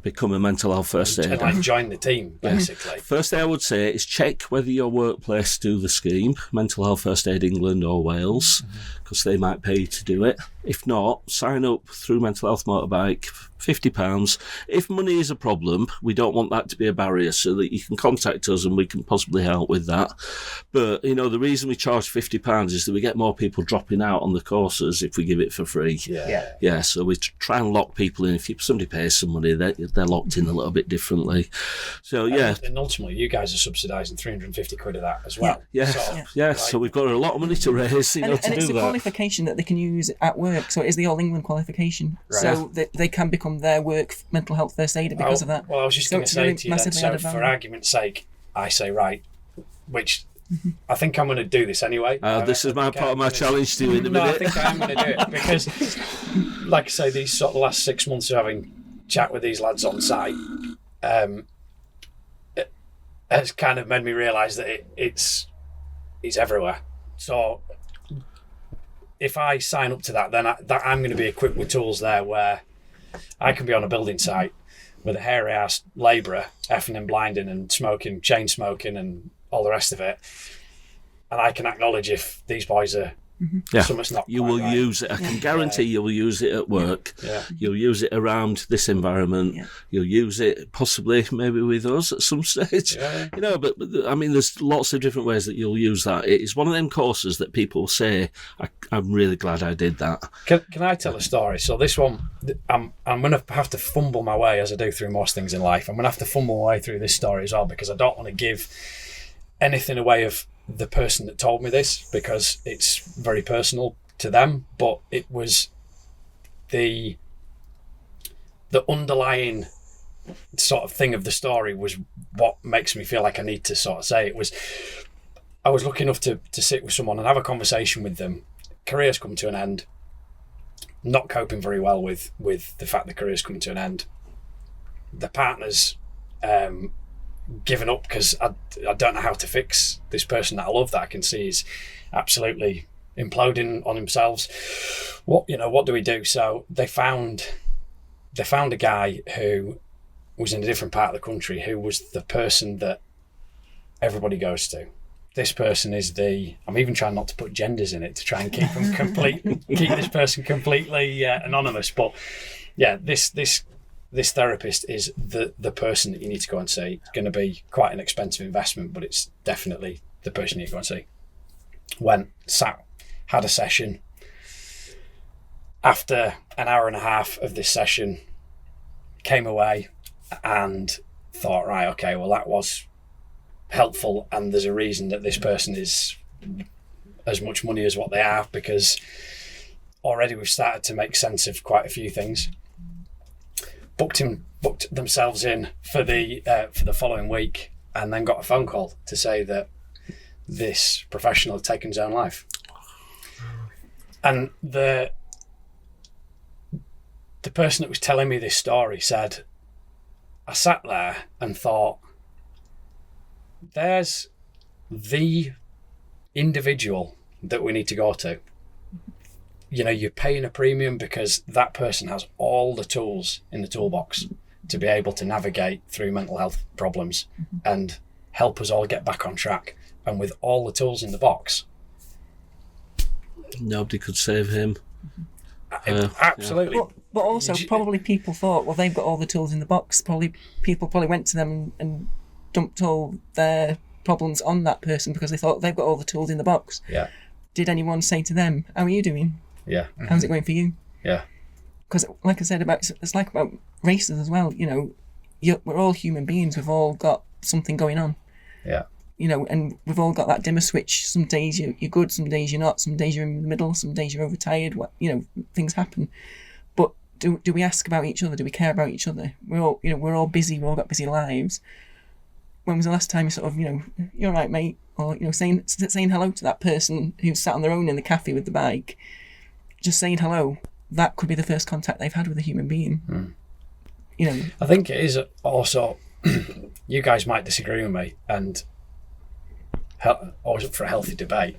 become a mental health first and aider. like join the team, basically. First thing I would say is check whether your workplace do the scheme, Mental Health First Aid England or Wales, because they might pay you to do it. If not, sign up through Mental Health Motorbike, £50. If money is a problem, we don't want that to be a barrier, so that you can contact us and we can possibly help with that. But, the reason we charge £50 is that we get more people dropping out on the courses if we give it for free. Yeah, so we try and lock people in. If somebody pays some money, they're locked in a little bit differently. So, And ultimately, you guys are subsidising 350 quid of that as well. So we've got a lot of money to raise, and to it's do a that. qualification that they can use at work. So it is the All England qualification. Right. So they can become their work mental health first aider because of that. Well, I was just going to say to you then, so for argument's sake, I say, right, which I think I'm going to do this anyway. This is part of my challenge to you in a minute. I think I am going to do it because, like I say, these sort of the last 6 months of having chat with these lads on site it has kind of made me realise that it's everywhere. So if I sign up to that, then I'm going to be equipped with tools there where I can be on a building site with a hairy-ass labourer effing and blinding and smoking, chain smoking and all the rest of it. And I can acknowledge if these boys are something's not you quite will right. use it. I can guarantee you will use it at work. You'll use it around this environment. You'll use it possibly maybe with us at some stage. But I mean, there's lots of different ways that you'll use that. It's one of them courses that people say, I'm really glad I did that. Can I tell a story? So this one, I'm going to have to fumble my way, as I do through most things in life. I'm going to have to fumble my way through this story as well, because I don't want to give anything away of the person that told me this, because it's very personal to them. But it was the underlying sort of thing of the story was what makes me feel like I need to sort of say it. I was lucky enough to sit with someone and have a conversation with them. Career's come to an end, not coping very well with the fact that career's coming to an end. The partner's given up because I don't know how to fix this person that I love, that I can see is absolutely imploding on themselves. What do we do? So they found a guy who was in a different part of the country, who was the person that everybody goes to. This person is I'm even trying not to put genders in it to try and keep them keep this person completely anonymous. But yeah, this therapist is the person that you need to go and see. It's going to be quite an expensive investment, but it's definitely the person you need to go and see. Went, sat, had a session. After an hour and a half of this session, came away and thought, right, okay, well, that was helpful, and there's a reason that this person is as much money as what they are, because already we've started to make sense of quite a few things. Booked themselves in for the following week, and then got a phone call to say that this professional had taken his own life. And the person that was telling me this story said, I sat there and thought, there's the individual that we need to go to. You're paying a premium because that person has all the tools in the toolbox to be able to navigate through mental health problems and help us all get back on track. And with all the tools in the box, nobody could save him. Absolutely. But also, probably people thought, well, they've got all the tools in the box. People went to them and dumped all their problems on that person because they thought they've got all the tools in the box. Yeah. Did anyone say to them, how are you doing? Yeah. How's it going for you? Yeah. Because, like I said, it's like about races as well. We're all human beings. We've all got something going on. Yeah. And we've all got that dimmer switch. Some days you're good, some days you're not. Some days you're in the middle. Some days you're overtired. Things happen. But do we ask about each other? Do we care about each other? We're all busy. We've all got busy lives. When was the last time you sort of, you're all right, mate, or saying hello to that person who's sat on their own in the cafe with the bike? Just saying hello. That could be the first contact they've had with a human being. I think it is also. You guys might disagree with me, and always up for a healthy debate.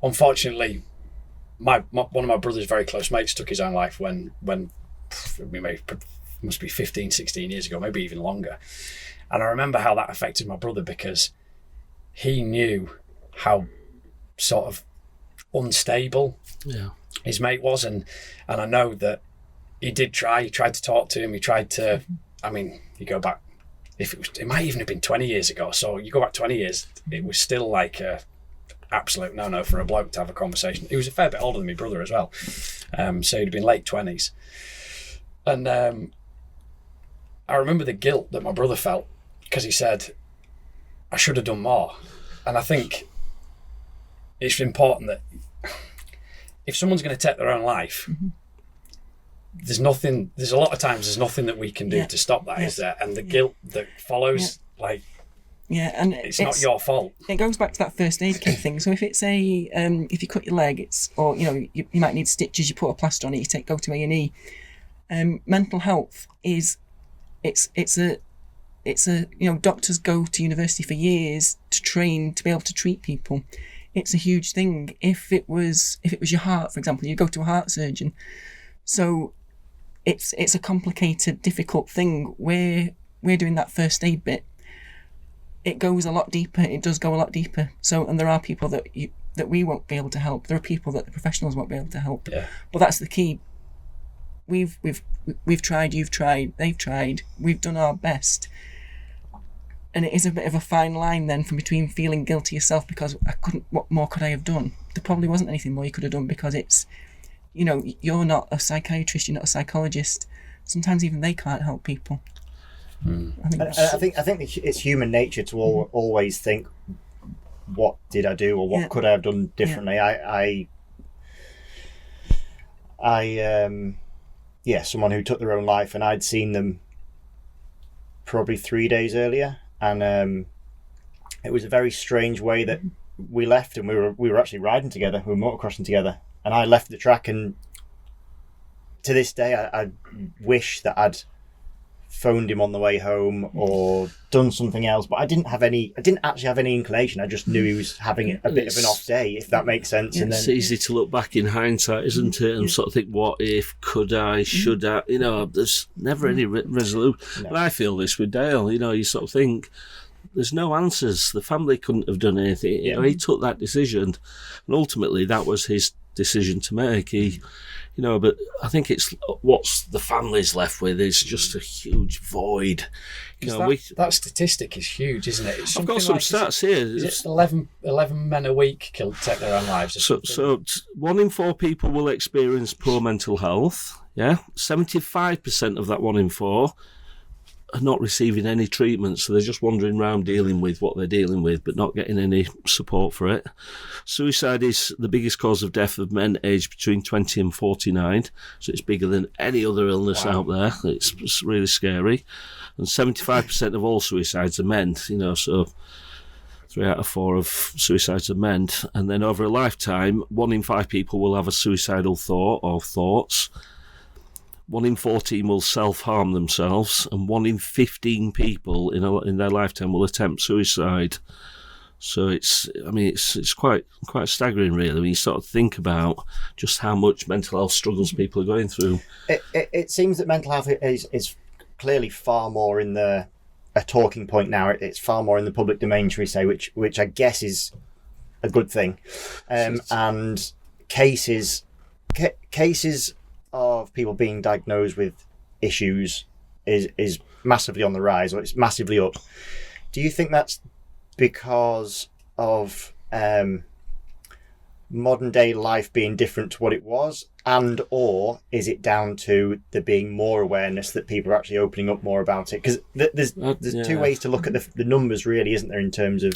Unfortunately, one of my brother's very close mates took his own life when must be 15, 16 years ago, maybe even longer. And I remember how that affected my brother, because he knew how sort of unstable his mate was, and I know that he tried to talk to him. He tried to, I mean, you go back, it might even have been 20 years ago. So you go back 20 years, it was still like a absolute no for a bloke to have a conversation. He was a fair bit older than my brother as well, so he'd been late 20s, and I remember the guilt that my brother felt, because he said, I should have done more. And I think it's important that if someone's going to take their own life, there's a lot of times there's nothing that we can do to stop that, is there? And the guilt that follows, and it's not your fault. It goes back to that first aid kit thing. So if it's if you cut your leg, or you might need stitches, you put a plaster on it, go to A&E. Mental health is it's a doctors go to university for years to train to be able to treat people. It's a huge thing. If it was your heart, for example, you go to a heart surgeon. So it's a complicated, difficult thing. We're doing that first aid bit. It goes a lot deeper. It does go a lot deeper. So, and there are people that we won't be able to help. There are people that the professionals won't be able to help. Yeah. But that's the key. We've tried. You've tried. They've tried. We've done our best. And it is a bit of a fine line then from between feeling guilty yourself because what more could I have done? There probably wasn't anything more you could have done, because it's, you're not a psychiatrist, you're not a psychologist. Sometimes even they can't help people. I think it's human nature to always think, what did I do, or what could I have done differently? Someone who took their own life, and I'd seen them probably 3 days earlier, and it was a very strange way that we left, and we were actually riding together, we were motocrossing together, and I left the track, and to this day I wish that I'd phoned him on the way home or done something else, but I didn't actually have any inclination. I just knew he was having a bit of an off day, if that makes sense. And it's easy to look back in hindsight, isn't it, and sort of think, what if, could I, should I, there's never any resolution. No. But I feel this with Dale, you sort of think there's no answers. The family couldn't have done anything. He took that decision, and ultimately that was his decision to make. But I think it's what's the family's left with is just a huge void. That statistic is huge, isn't it? I've got some stats here. It's 11 men a week take their own lives. So 1 in 4 people will experience poor mental health. Yeah, 75% of that 1 in 4 are not receiving any treatment, so they're just wandering around dealing with what they're dealing with, but not getting any support for it. Suicide is the biggest cause of death of men aged between 20 and 49, so it's bigger than any other illness out there. It's really scary. And 75% of all suicides are men, so 3 out of 4 of suicides are men. And then over a lifetime, 1 in 5 people will have a suicidal thought or thoughts. 1 in 14 will self-harm themselves, and 1 in 15 people in their lifetime will attempt suicide. So it's quite staggering, really, when you sort of think about just how much mental health struggles people are going through. It seems that mental health is clearly far more in a talking point now. It's far more in the public domain, shall we say, which I guess is a good thing. And cases of people being diagnosed with issues is massively on the rise, or it's massively up. Do you think that's because of modern day life being different to what it was, and or is it down to there being more awareness that people are actually opening up more about it? Because there's 2 ways to look at the numbers, really, isn't there, in terms of...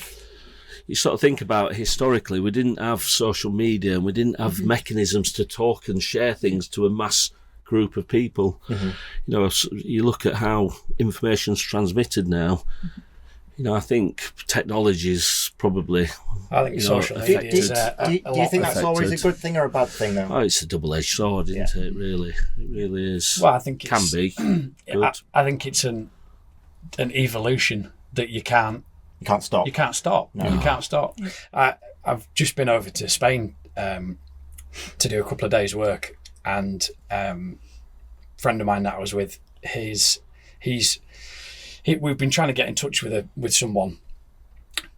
You sort of think about historically, we didn't have social media, and we didn't have mechanisms to talk and share things to a mass group of people. You look at how information's transmitted now. I think technology is probably... I think social media is do you think that's always a good thing or a bad thing, though? Oh, it's a double-edged sword, isn't it, really? It really is. Well, I think can be. I think it's an evolution that you can't stop. You can't stop. No. You can't stop. I've just been over to Spain to do a couple of days' work, and friend of mine that I was with, we've been trying to get in touch with someone,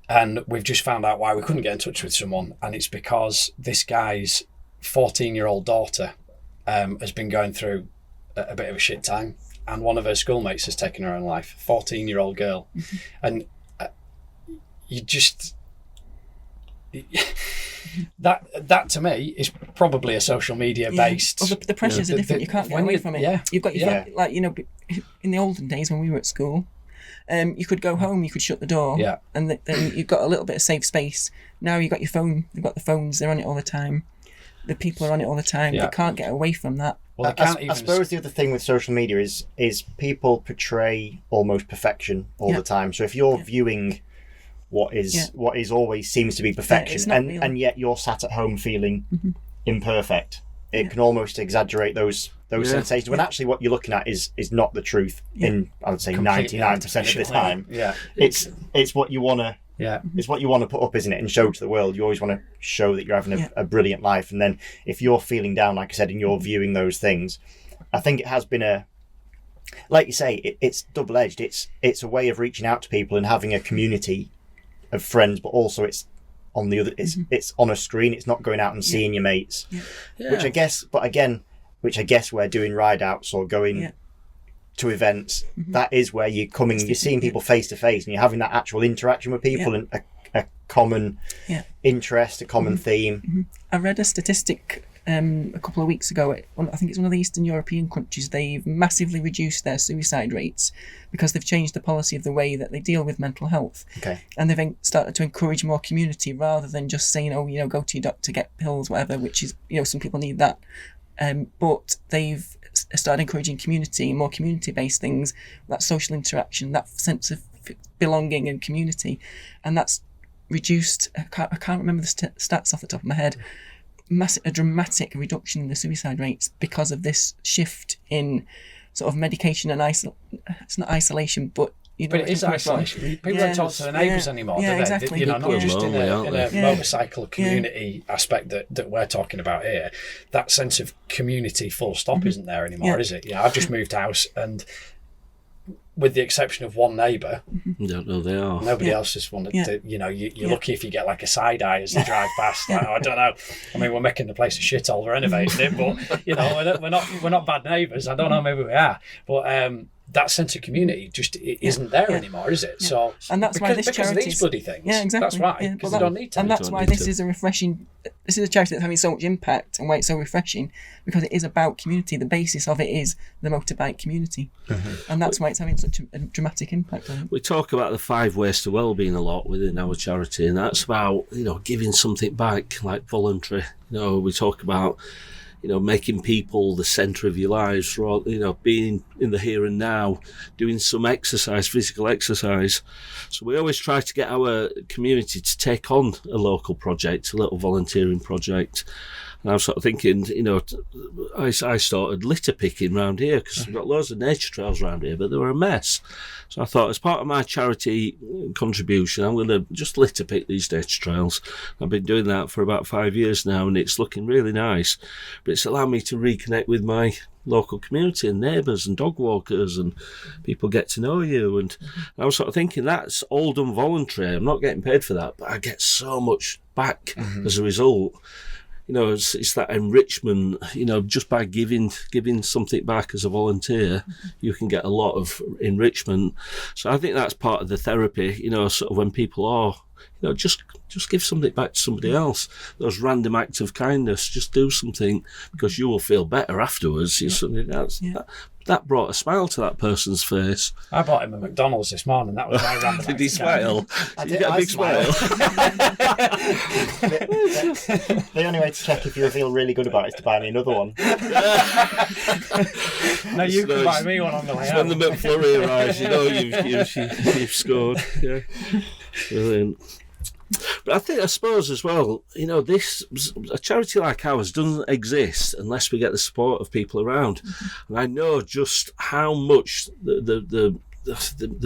and we've just found out why we couldn't get in touch with someone, and it's because this guy's 14-year-old daughter has been going through a bit of a shit time, and one of her schoolmates has taken her own life. 14-year-old girl, and you just that to me is probably a social media based. Well, the pressures are different. You can't get away from it. Yeah, you've got like, you know, in the olden days when we were at school, you could go home, you could shut the door, and then you've got a little bit of safe space. Now you've got your phone, you've got the phones, they're on it all the time. The people are on it all the time. They can't get away from that. Well, I suppose the other thing with social media is people portray almost perfection all the time. So if you're viewing what is always seems to be perfection, and yet you're sat at home feeling imperfect, it can almost exaggerate those sensations, when actually what you're looking at is not the truth in, I would say, 99% of the time. It's what you want to it's what you want to put up, isn't it, and show to the world. You always want to show that you're having a brilliant life, and then if you're feeling down, like I said, and you're viewing those things, I think it has been like you say, it's double-edged. It's a way of reaching out to people and having a community of friends, but also it's on the other, it's on a screen. It's not going out and seeing your mates, which I guess where doing ride outs or going to events, that is where you're seeing people face to face, and you're having that actual interaction with people and a common interest, a common theme. I read a statistic a couple of weeks ago. I think it's one of the Eastern European countries. They've massively reduced their suicide rates because they've changed the policy of the way that they deal with mental health. And they've started to encourage more community rather than just saying, oh, you know, go to your doctor, get pills, whatever, which is, you know, some people need that. But they've started encouraging community, more community-based things, that social interaction, that sense of belonging and community, and that's reduced. I can't remember the stats off the top of my head. A dramatic reduction in the suicide rates because of this shift in sort of medication and it's not isolation, but you know, but it is isolation. People don't talk to their neighbours anymore, do they? Exactly. You know, not just in a motorcycle community aspect that we're talking about here. That sense of community, full stop, isn't there anymore, is it? Yeah, I've just moved house, and with the exception of one neighbour, don't know they are. Nobody else has wanted to. You know, you're lucky if you get like a side eye as they drive past. Like, I don't know. I mean, we're making the place a shithole, we're renovating it, but you know, we're not bad neighbours. I don't know, maybe we are, but that sense of community just isn't there anymore, is it? So, and that's why this charity of these bloody things. Yeah, exactly. That's right. Because they don't need to. And that's why this is a refreshing. This is a charity that's having so much impact, and why it's so refreshing, because it is about community. The basis of it is the motorbike community, and that's why it's having such a dramatic impact on it. We talk about the 5 ways to wellbeing a lot within our charity, and that's about, you know, giving something back, like voluntary. You know, we talk about, you know, making people the centre of your lives, you know, being in the here and now, doing some exercise, physical exercise. So we always try to get our community to take on a local project, a little volunteering project. And I was sort of thinking, you know, I started litter picking around here because we've got loads of nature trails around here, but they were a mess. So I thought, as part of my charity contribution, I'm going to just litter pick these nature trails. I've been doing that for about 5 years now, and it's looking really nice. But it's allowed me to reconnect with my local community and neighbours and dog walkers, and people get to know you. And I was sort of thinking, that's all done voluntary. I'm not getting paid for that, but I get so much back as a result. You know, it's that enrichment, you know, just by giving something back as a volunteer, you can get a lot of enrichment. So I think that's part of the therapy, you know, sort of when people are, you know, just give something back to somebody else. Those random acts of kindness, just do something, because you will feel better afterwards. That brought a smile to that person's face. I bought him a McDonald's this morning. That was my random. Did he smile? Did you get a big smile? The only way to check if you feel really good about it is to buy me another one. No, you can buy me one on the way out. When the McFlurry arrives, you know you've scored. Yeah, brilliant. But I suppose as well, you know, a charity like ours doesn't exist unless we get the support of people around. And I know just how much the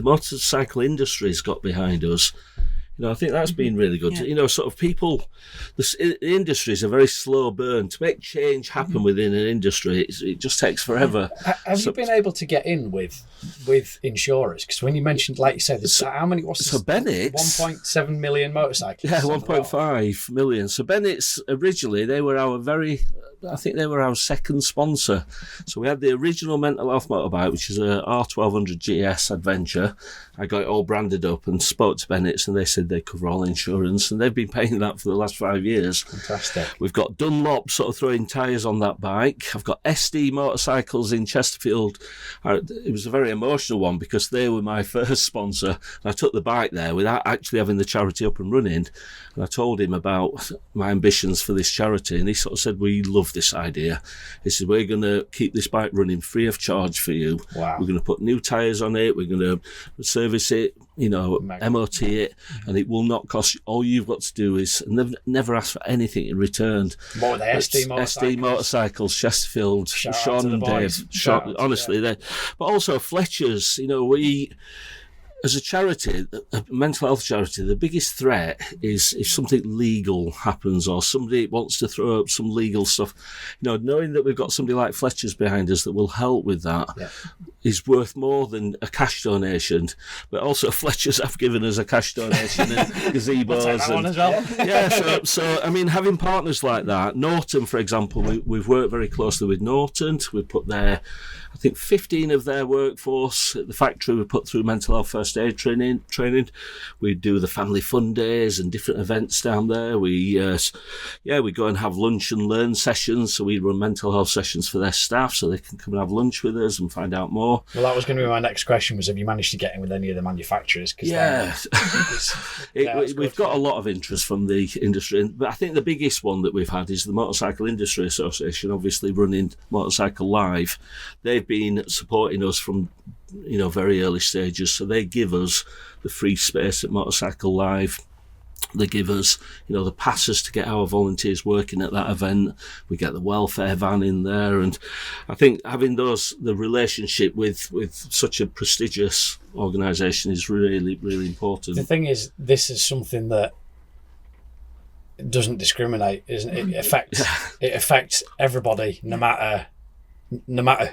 motorcycle industry's got behind us. I think that's been really good. Yeah. Sort of people, the industry is a very slow burn. To make change happen within an industry, it just takes forever. Have you been able to get in with insurers? Because when you mentioned, like you said, there's how many? What's So Bennett's 1.7 million motorcyclists. Yeah, 1.5 million. So Bennett's originally they were our second sponsor. So we had the original Mental Health Motorbike, which is a R1200 GS Adventure. I got it all branded up and spoke to Bennett's, and they said they cover all insurance, and they've been paying that for the last 5 years. Fantastic. We've got Dunlop sort of throwing tyres on that bike. I've got SD Motorcycles in Chesterfield. It was a very emotional one because they were my first sponsor. And I took the bike there without actually having the charity up and running. And I told him about my ambitions for this charity, and he sort of said, we love this idea. He said, we're going to keep this bike running free of charge for you. Wow. We're going to put new tyres on it. We're going to service it, MOT it, and it will not cost you. All you've got to do is, and they've never asked for anything in return. What were they, SD Motorcycles? SD Motorcycles, Chesterfield, Shout out to Sean the and boys. Dave. Shout out to Honestly, they. But also Fletcher's, we. As a charity, a mental health charity, the biggest threat is if something legal happens or somebody wants to throw up some legal stuff. Knowing that we've got somebody like Fletcher's behind us that will help with that is worth more than a cash donation. But also Fletcher's have given us a cash donation and gazebos. We'll take that one as well. Yeah, so I mean, having partners like that, Norton, for example, we've worked very closely with Norton. We put I think 15 of their workforce at the factory we put through mental health first aid training. We do the family fun days and different events down there. We go and have lunch and learn sessions. So we run mental health sessions for their staff so they can come and have lunch with us and find out more. Well, that was going to be my next question, was have you managed to get in with any of the manufacturers? Yeah. We've got a lot of interest from the industry. But I think the biggest one that we've had is the Motorcycle Industry Association, obviously running Motorcycle Live. They've been supporting us from very early stages, so they give us the free space at Motorcycle Live. They give us the passes to get our volunteers working at that event. We get the welfare van in there, and I think having the relationship with such a prestigious organisation is really, really important. The thing is, this is something that doesn't discriminate, isn't it? It affects everybody, no matter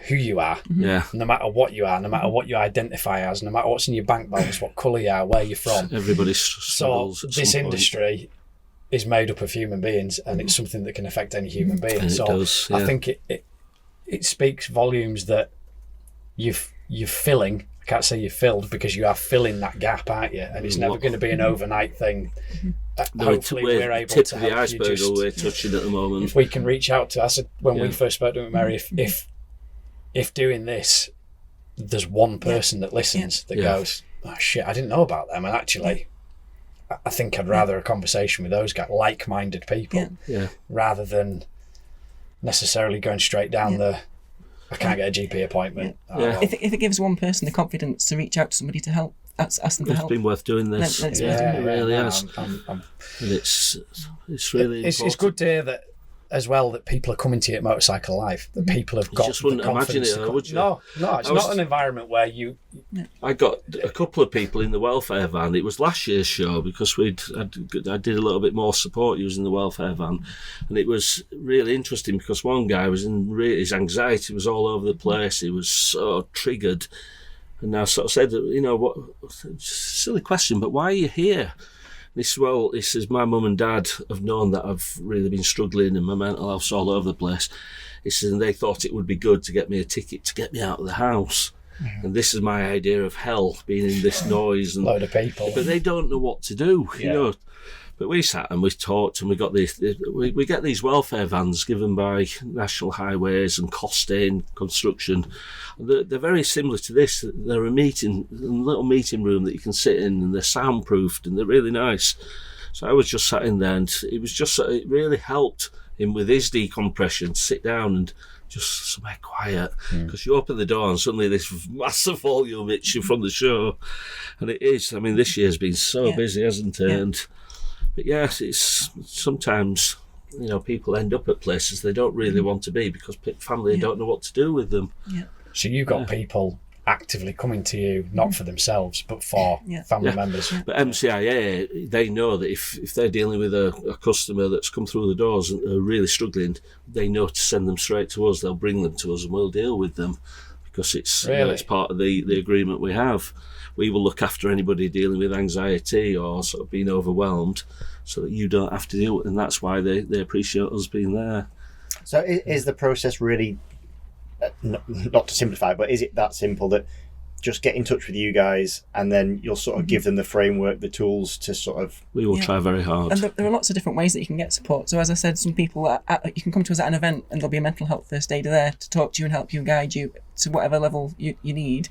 who you are, no matter what you are, no matter what you identify as, no matter what's in your bank balance, what colour you are, where you're from. Everybody So this industry is made up of human beings, and it's something that can affect any human being. So does, I think it speaks volumes that you're filling. I can't say you're filled, because you are filling that gap, aren't you? And it's never going to be an overnight thing. Hopefully we're able tip to of the help iceberg you. we're touching at the moment. If we can reach out to, I said when we first spoke to Mary, if doing this, there's one person that listens that goes, oh shit, I didn't know about them, and actually I think I'd rather a conversation with those guys, like-minded people, rather than necessarily going straight down the I can't get a GP appointment. If it gives one person the confidence to reach out to somebody to help, ask them for help. It's been worth doing this. Then it's It really has. I'm It's really it's good to hear that as well, that people are coming to you at Motorcycle Live, that people have got just wouldn't the confidence imagine it, to would you? No, it's not an environment where you... I got a couple of people in the welfare van. It was last year's show because I did a little bit more support using the welfare van, and it was really interesting because one guy was his anxiety was all over the place. He was so triggered, and I sort of said, what silly question, but why are you here? He says, my mum and dad have known that I've really been struggling and my mental health's all over the place. He says, and they thought it would be good to get me a ticket to get me out of the house. Mm-hmm. And this is my idea of hell, being in this noise. And load of people. But they don't know what to do, But we sat and we talked, and we got we get these welfare vans given by National Highways and Costain Construction. They're very similar to this. They're a little meeting room that you can sit in, and they're soundproofed, and they're really nice. So I was just sat in there, and it really helped him with his decompression to sit down and just somewhere quiet, because you open the door and suddenly this massive volume hits you from the show, and it is. I mean, this year's been so busy, hasn't it? Yeah. But yes, it's sometimes people end up at places they don't really want to be because family don't know what to do with them. Yeah. So you've got people actively coming to you, not for themselves, but for family members. But MCIA, they know that if they're dealing with a customer that's come through the doors and are really struggling, they know to send them straight to us. They'll bring them to us and we'll deal with them, because it's it's part of the agreement we have. We will look after anybody dealing with anxiety or sort of being overwhelmed, so that you don't have to deal with it, and that's why they appreciate us being there. So is the process really, not to simplify, but is it that simple that just get in touch with you guys and then you'll sort of give them the framework, the tools to sort of... We will try very hard. And there are lots of different ways that you can get support. So as I said, some people, you can come to us at an event and there'll be a mental health first aider there to talk to you and help you and guide you to whatever level you need.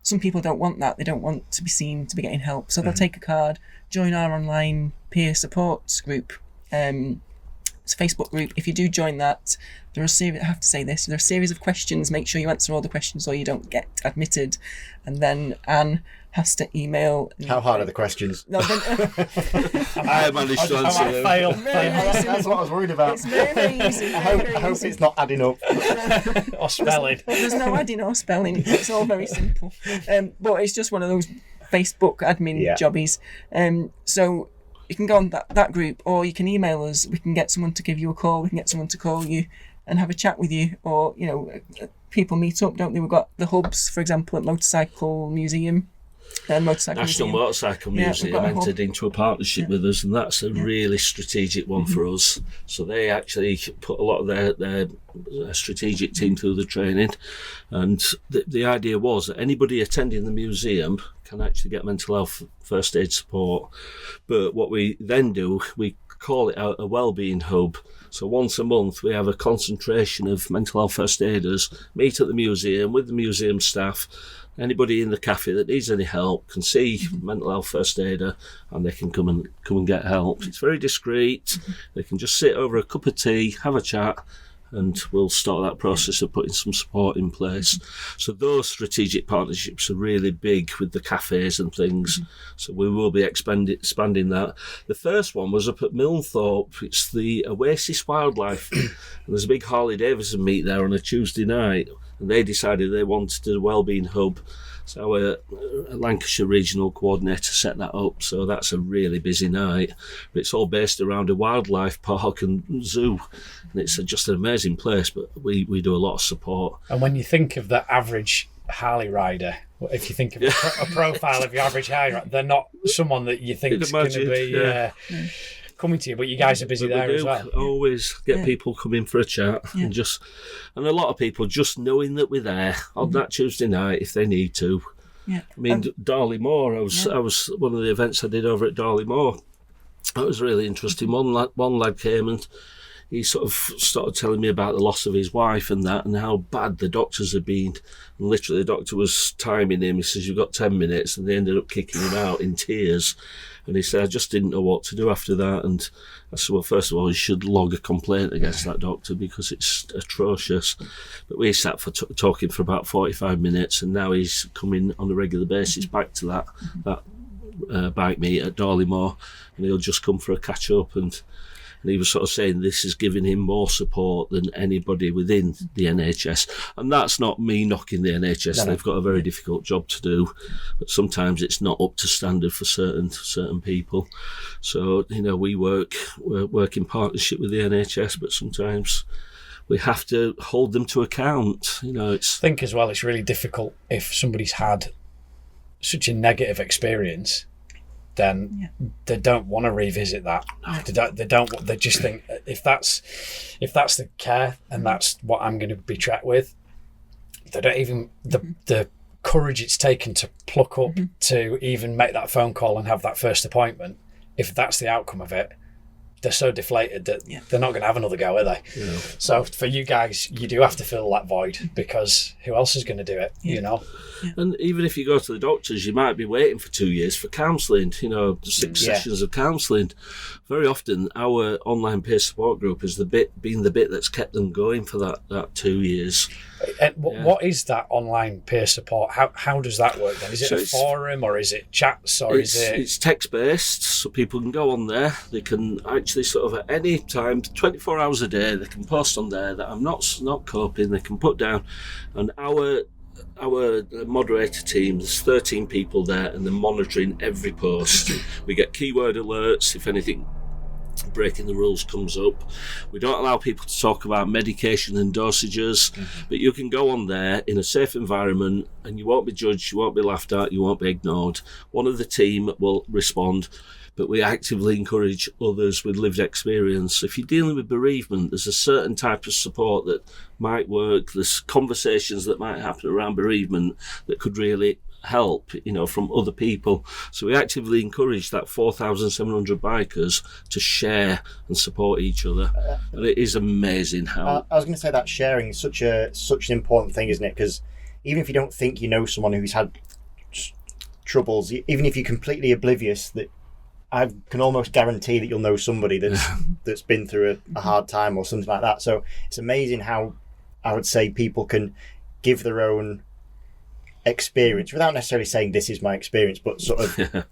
Some people don't want that. They don't want to be seen to be getting help. So they'll take a card, join our online peer support group. It's a Facebook group. If you do join that, there are a series, I have to say this, there are a series of questions. Make sure you answer all the questions or you don't get admitted. And then Anne has to email. How hard are the questions? No, I managed to answer them. Fail. That's what I was worried about. It's very easy. I hope it's not adding up. Or spelling. There's no adding or spelling. It's all very simple. But it's just one of those Facebook admin jobbies. So you can go on that group, or you can email us. We can get someone to give you a call. We can get someone to call you and have a chat with you. Or, people meet up, don't they? We've got the hubs, for example, at Motorcycle Museum. National Motorcycle Museum entered into a partnership with us, and that's a really strategic one for us. So they actually put a lot of their strategic team through the training, and the idea was that anybody attending the museum can actually get mental health first aid support. But what we then do, we call it a wellbeing hub. So once a month we have a concentration of mental health first aiders meet at the museum with the museum staff. Anybody in the cafe that needs any help can see mental health first aider, and they can come and get help. It's very discreet. They can just sit over a cup of tea, have a chat, and we'll start that process of putting some support in place. So those strategic partnerships are really big with the cafes and things. So we will be expanding that. The first one was up at Milnthorpe. It's the Oasis Wildlife. And there's a big Harley Davidson meet there on a Tuesday night. And they decided they wanted a wellbeing hub. So our Lancashire regional coordinator set that up. So that's a really busy night. But it's all based around a wildlife park and zoo. And it's just an amazing place, but we do a lot of support. And when you think of the average Harley rider, if you think of a profile of your average Harley rider, they're not someone that you think is going to be... coming to you, but you guys are busy there as well. Always get people coming for a chat, and a lot of people just knowing that we're there on that Tuesday night if they need to. I mean, Darley Moor. I was one of the events I did over at Darley Moor. That was really interesting. One lad came and he sort of started telling me about the loss of his wife and that, and how bad the doctors had been. And literally, the doctor was timing him. He says, "You've got 10 minutes," and they ended up kicking him out in tears. And he said, "I just didn't know what to do after that." And I said, "Well, first of all, you should log a complaint against that doctor because it's atrocious." But we sat for talking for about 45 minutes, and now he's coming on a regular basis back to that bike meet at Darley Moor, and he'll just come for a catch up. And he was sort of saying this is giving him more support than anybody within the NHS. And that's not me knocking the NHS. They've got a very difficult job to do, but sometimes it's not up to standard for certain people. So, we work in partnership with the NHS, but sometimes we have to hold them to account. I think as well, it's really difficult if somebody's had such a negative experience, then they don't want to revisit that. They just think if that's the care and that's what I'm going to be tracked with, they don't even the courage it's taken to pluck up to even make that phone call and have that first appointment. If that's the outcome of it, they're so deflated that they're not going to have another go, are they? Yeah. So for you guys, you do have to fill that void, because who else is going to do it? Yeah. And even if you go to the doctors, you might be waiting for 2 years for counselling, 6 sessions of counselling. Very often our online peer support group is been the bit that's kept them going for that 2 years. And what is that online peer support? How does that work then? Is it a forum, or is it chats, or it's text based, so people can go on there. They can actually sort of at any time, 24 hours a day, they can post on there that I'm not coping. They can put down, and our our moderator team, there's 13 people there and they're monitoring every post. We get keyword alerts if anything breaking the rules comes up. We don't allow people to talk about medication and dosages, but you can go on there in a safe environment and you won't be judged, you won't be laughed at, you won't be ignored. One of the team will respond, but we actively encourage others with lived experience. If you're dealing with bereavement, there's a certain type of support that might work. There's conversations that might happen around bereavement that could really help, from other people. So we actively encourage that 4,700 bikers to share and support each other. And it is amazing how... I was going to say that sharing is such an important thing, isn't it? Because even if you don't think you know someone who's had troubles, even if you're completely oblivious, that I can almost guarantee that you'll know somebody that's been through a hard time or something like that. So it's amazing how I would say people can give their own experience without necessarily saying this is my experience, but sort of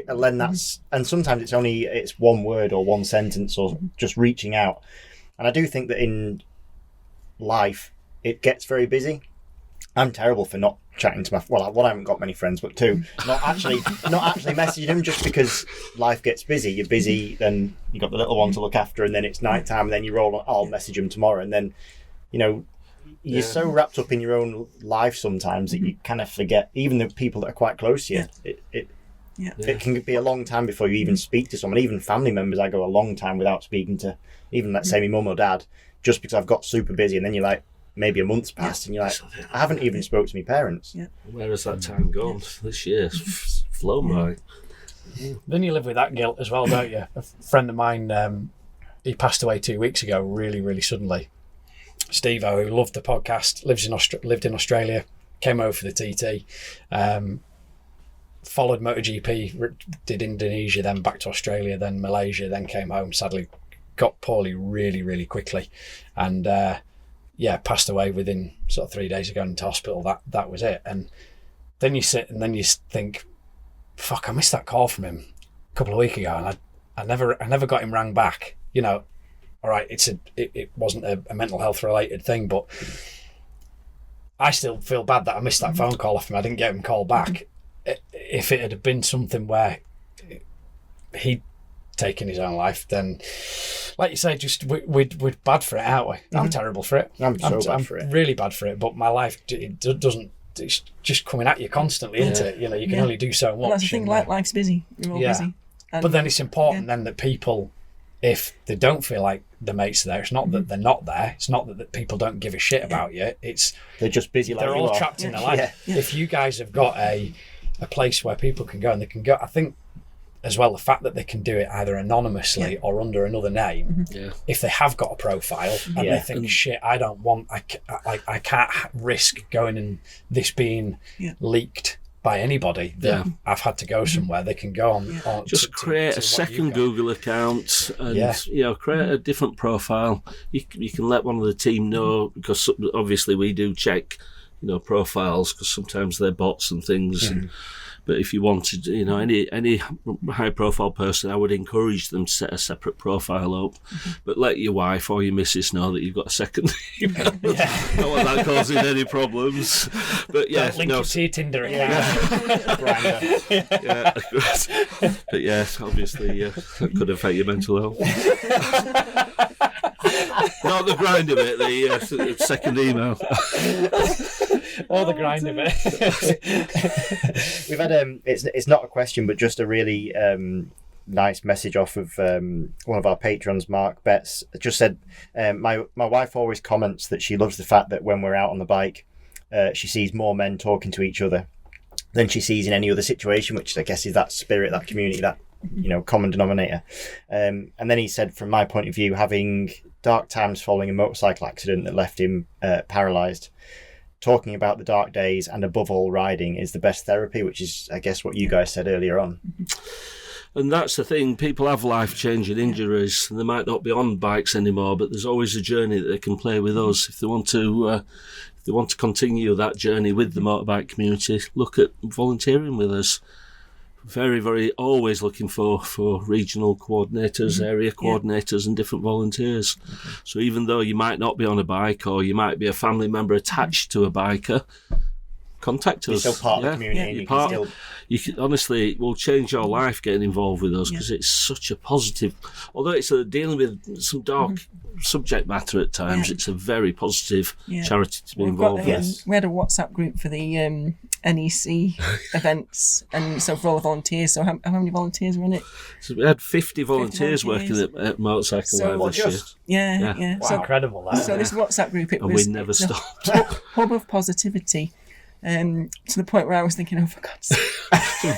lend that. And sometimes it's one word or one sentence or just reaching out. And I do think that in life it gets very busy. I'm terrible for not chatting to I haven't got many friends, but two, not actually messaging them, just because life gets busy. You're busy, then you got the little one to look after, and then it's night time, and then you roll on, I'll message them tomorrow, and then you're so wrapped up in your own life sometimes that you kind of forget even the people that are quite close to you. It can be a long time before you even speak to someone. Even family members, I go a long time without speaking to, even let's say my mum or dad, just because I've got super busy. And then you're like, maybe a month's passed and you're like, I haven't even spoke to my parents. Where has that time gone? This year's flown by. Then you live with that guilt as well, don't you? A friend of mine, he passed away 2 weeks ago, really, really suddenly. Steve-O, who loved the podcast, lived in Australia, came over for the TT, followed MotoGP, did Indonesia, then back to Australia, then Malaysia, then came home. Sadly, got poorly really, really quickly, and passed away within sort of 3 days of going into hospital. That was it. And then you sit and then you think, fuck, I missed that call from him a couple of weeks ago, and I never got him rang back. All right, it wasn't a mental health related thing, but I still feel bad that I missed that phone call off him. I didn't get him called back. If it had been something where he'd taken his own life, then, like you say, just we're bad for it, aren't we? I'm terrible for it. I'm bad for it. Really bad for it. But my life, it doesn't. It's just coming at you constantly, isn't it? You can only do so much. Well, that's the thing. Life's busy. You're all busy. But then it's important then that people, if they don't feel like the mates are there, it's not that they're not there. It's not that people don't give a shit about you. It's they're just busy. They're all trapped in their life. If you guys have got a place where people can go and they can go, I think as well the fact that they can do it either anonymously or under another name. If they have got a profile and they think, shit, I don't want, I can't risk going and this being leaked by anybody that I've had to go somewhere. They can go on just create a second Google account and create a different profile. You can let one of the team know, because obviously we do check profiles, because sometimes they're bots and things. But if you wanted, any high profile person, I would encourage them to set a separate profile up. But let your wife or your missus know that you've got a second email. Not want that causing any problems. But link it to your Tinder account. But yes, obviously that could affect your mental health. Not the grind of it, the second email. Or the grind of it. We've had it's not a question, but just a really nice message off of one of our patrons, Mark Betts. Just said, my wife always comments that she loves the fact that when we're out on the bike, she sees more men talking to each other than she sees in any other situation, which I guess is that spirit, that community, that common denominator. And then he said, from my point of view, having dark times following a motorcycle accident that left him paralysed, talking about the dark days and above all riding is the best therapy, which is, I guess, what you guys said earlier on. And that's the thing, people have life-changing injuries and they might not be on bikes anymore, but there's always a journey that they can play with us. If they want to continue that journey with the motorbike community, look at volunteering with us. very, very always looking for regional coordinators, area coordinators and different volunteers. So even though you might not be on a bike or you might be a family member attached to a biker, contact us. You're still part of the community. You can, honestly, it will change your life getting involved with us because it's such a positive, although it's dealing with some dark subject matter at times, it's a very positive charity to be involved with. We had a WhatsApp group for the NEC events, and so for all the volunteers. So how many volunteers were in it? So we had 50 volunteers working at Motorcycle Live this year. Yeah. Wow, So, incredible that. so this WhatsApp group, And we never stopped. hub of positivity. To the point where I was thinking, oh, for God's sake.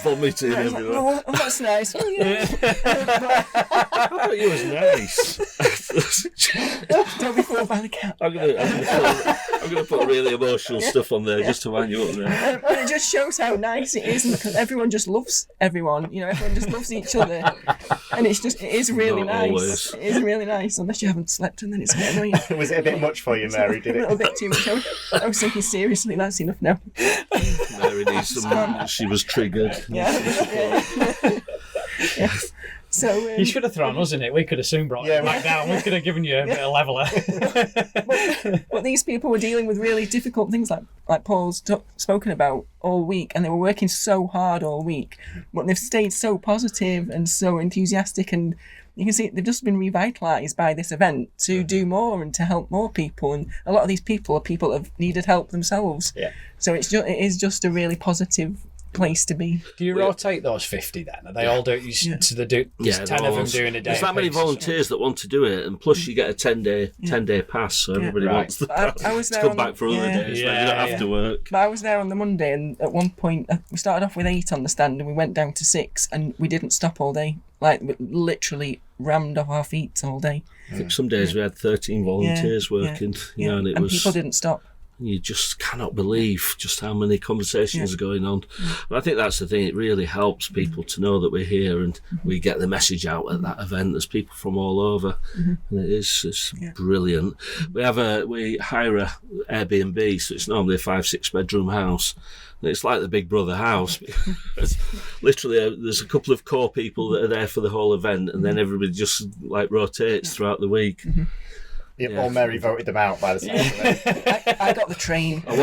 Vomiting I was like, everywhere. oh, that's nice. Oh, yeah. I thought you was nice. Don't be fooled by the cat. I'm gonna put really emotional stuff on there just to wind you up there. And it just shows how nice it is, because everyone just loves everyone. You know, everyone just loves each other, and it is really Not nice. always. It is really nice, unless you haven't slept, and then it's a bit annoying. Was it a bit much for you, Mary? Did A little it? bit too much. I was thinking, seriously, that's enough now. Mary needs some. She was triggered. Yeah. So You should have thrown us in it. We could have soon brought it back down. We could have given you a bit of leveler. but these people were dealing with really difficult things, like Paul's spoken about all week, and they were working so hard all week, but they've stayed so positive and so enthusiastic, and you can see they've just been revitalised by this event to do more and to help more people. And a lot of these people are people that have needed help themselves. Yeah. So it is just a really positive place to be. Do you rotate those 50 then? Are they all do it? So they do. There's 10 of them doing a day. There's that many volunteers that want to do it, and plus you get a 10-day pass, so everybody wants to come back for other days. When you don't have to work. But I was there on the Monday, and at one point we started off with 8 on the stand, and we went down to 6, and we didn't stop all day. Like, we literally rammed off our feet all day. I think some days we had 13 volunteers working, and it was. People didn't stop. You just cannot believe just how many conversations are going on. And I think that's the thing, it really helps people to know that we're here and we get the message out at that event. There's people from all over, and it's brilliant. We hire a Airbnb, so it's normally a 5-6 bedroom house. And it's like the Big Brother house. Literally, there's a couple of core people that are there for the whole event, and then everybody just like rotates throughout the week. Or Mary voted them out by the sound of it. I got the train. We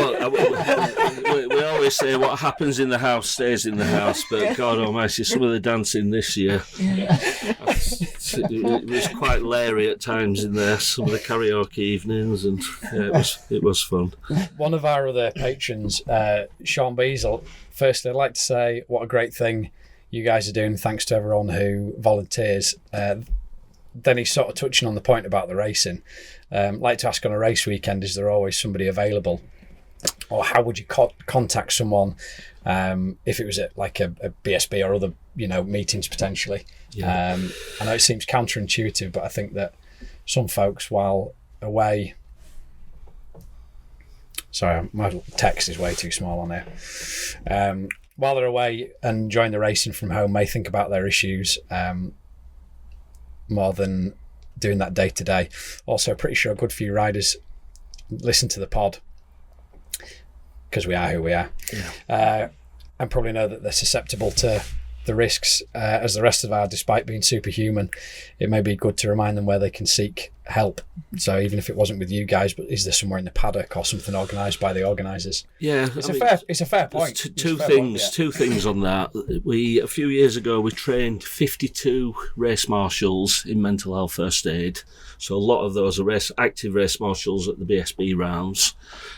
always say what happens in the house stays in the house, but God almighty, some of the dancing this year, it was quite leery at times in there, some of the karaoke evenings, and it was fun. One of our other patrons, Sean Beazle, firstly I'd like to say what a great thing you guys are doing, thanks to everyone who volunteers. Then he's sort of touching on the point about the racing. Like to ask, on a race weekend, is there always somebody available? Or how would you contact someone if it was at like a BSB or other meetings potentially? I know it seems counterintuitive, but I think that some folks, while away... Sorry, my text is way too small on here. While they're away and enjoying the racing from home, may think about their issues more than doing that day to day. Also, pretty sure a good few riders listen to the pod because we are who we are, and probably know that they're susceptible to the risks as the rest of are, despite being superhuman. It may be good to remind them where they can seek help. So even if it wasn't with you guys, but is there somewhere in the paddock or something organised by the organisers? Yeah, it's a fair point. Two things on that. A few years ago we trained 52 race marshals in mental health first aid. So a lot of those are active race marshals at the BSB rounds,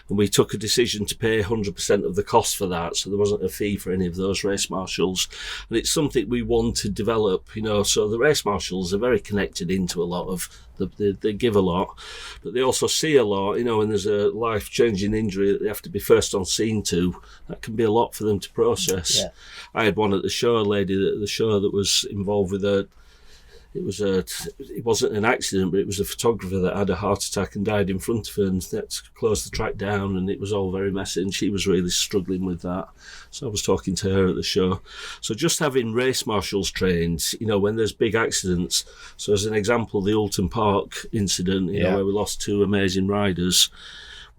and we took a decision to pay 100% of the cost for that. So there wasn't a fee for any of those race marshals, and it's something we want to develop. So the race marshals are very connected into a lot of. They give a lot, but they also see a lot. When there's a life-changing injury that they have to be first on scene to, that can be a lot for them to process. Yeah. I had one at the show, a lady at the show that was involved with it wasn't an accident, but it was a photographer that had a heart attack and died in front of her, and they had to close the track down, and it was all very messy, and she was really struggling with that. So I was talking to her at the show. So just having race marshals trained, when there's big accidents. So as an example, the Alton Park incident, where we lost 2 amazing riders.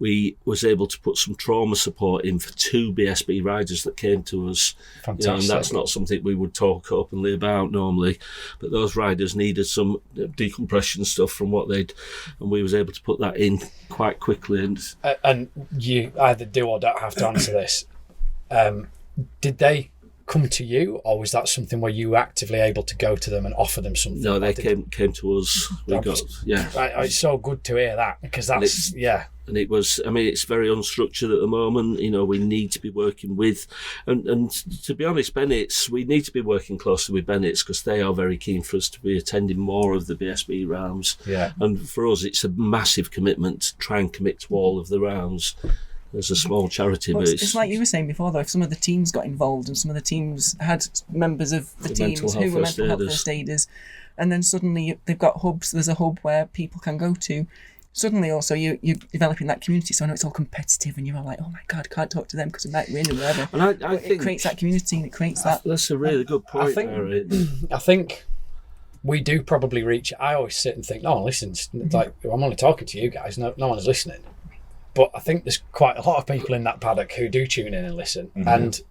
we was able to put some trauma support in for 2 BSB riders that came to us. Fantastic. And that's not something we would talk openly about normally, but those riders needed some decompression stuff from what and we was able to put that in quite quickly. And you either do or don't have to answer this. Did they come to you, or was that something where you were actively able to go to them and offer them something? No, they came to us. It's so good to hear that, because that's And it was, I mean, it's very unstructured at the moment. We need to be working with, and to be honest, Bennett's, we need to be working closely with Bennett's, because they are very keen for us to be attending more of the BSB rounds. Yeah. And for us, it's a massive commitment to try and commit to all of the rounds. There's a small charity, well, but it's like you were saying before, though. If some of the teams got involved and some of the teams had members of the teams who were mental health first aiders, and then suddenly they've got hubs. There's a hub where people can go to. Suddenly, also you're developing that community. So I know it's all competitive, and you're all like, "Oh my God, I can't talk to them because they might win or whatever." And I think it creates that community, and it creates that. That's a really good point, Mary. I think we do probably reach. I always sit and think, no one listens. Like, I'm only talking to you guys. No one's listening. But I think there's quite a lot of people in that paddock who do tune in and listen, and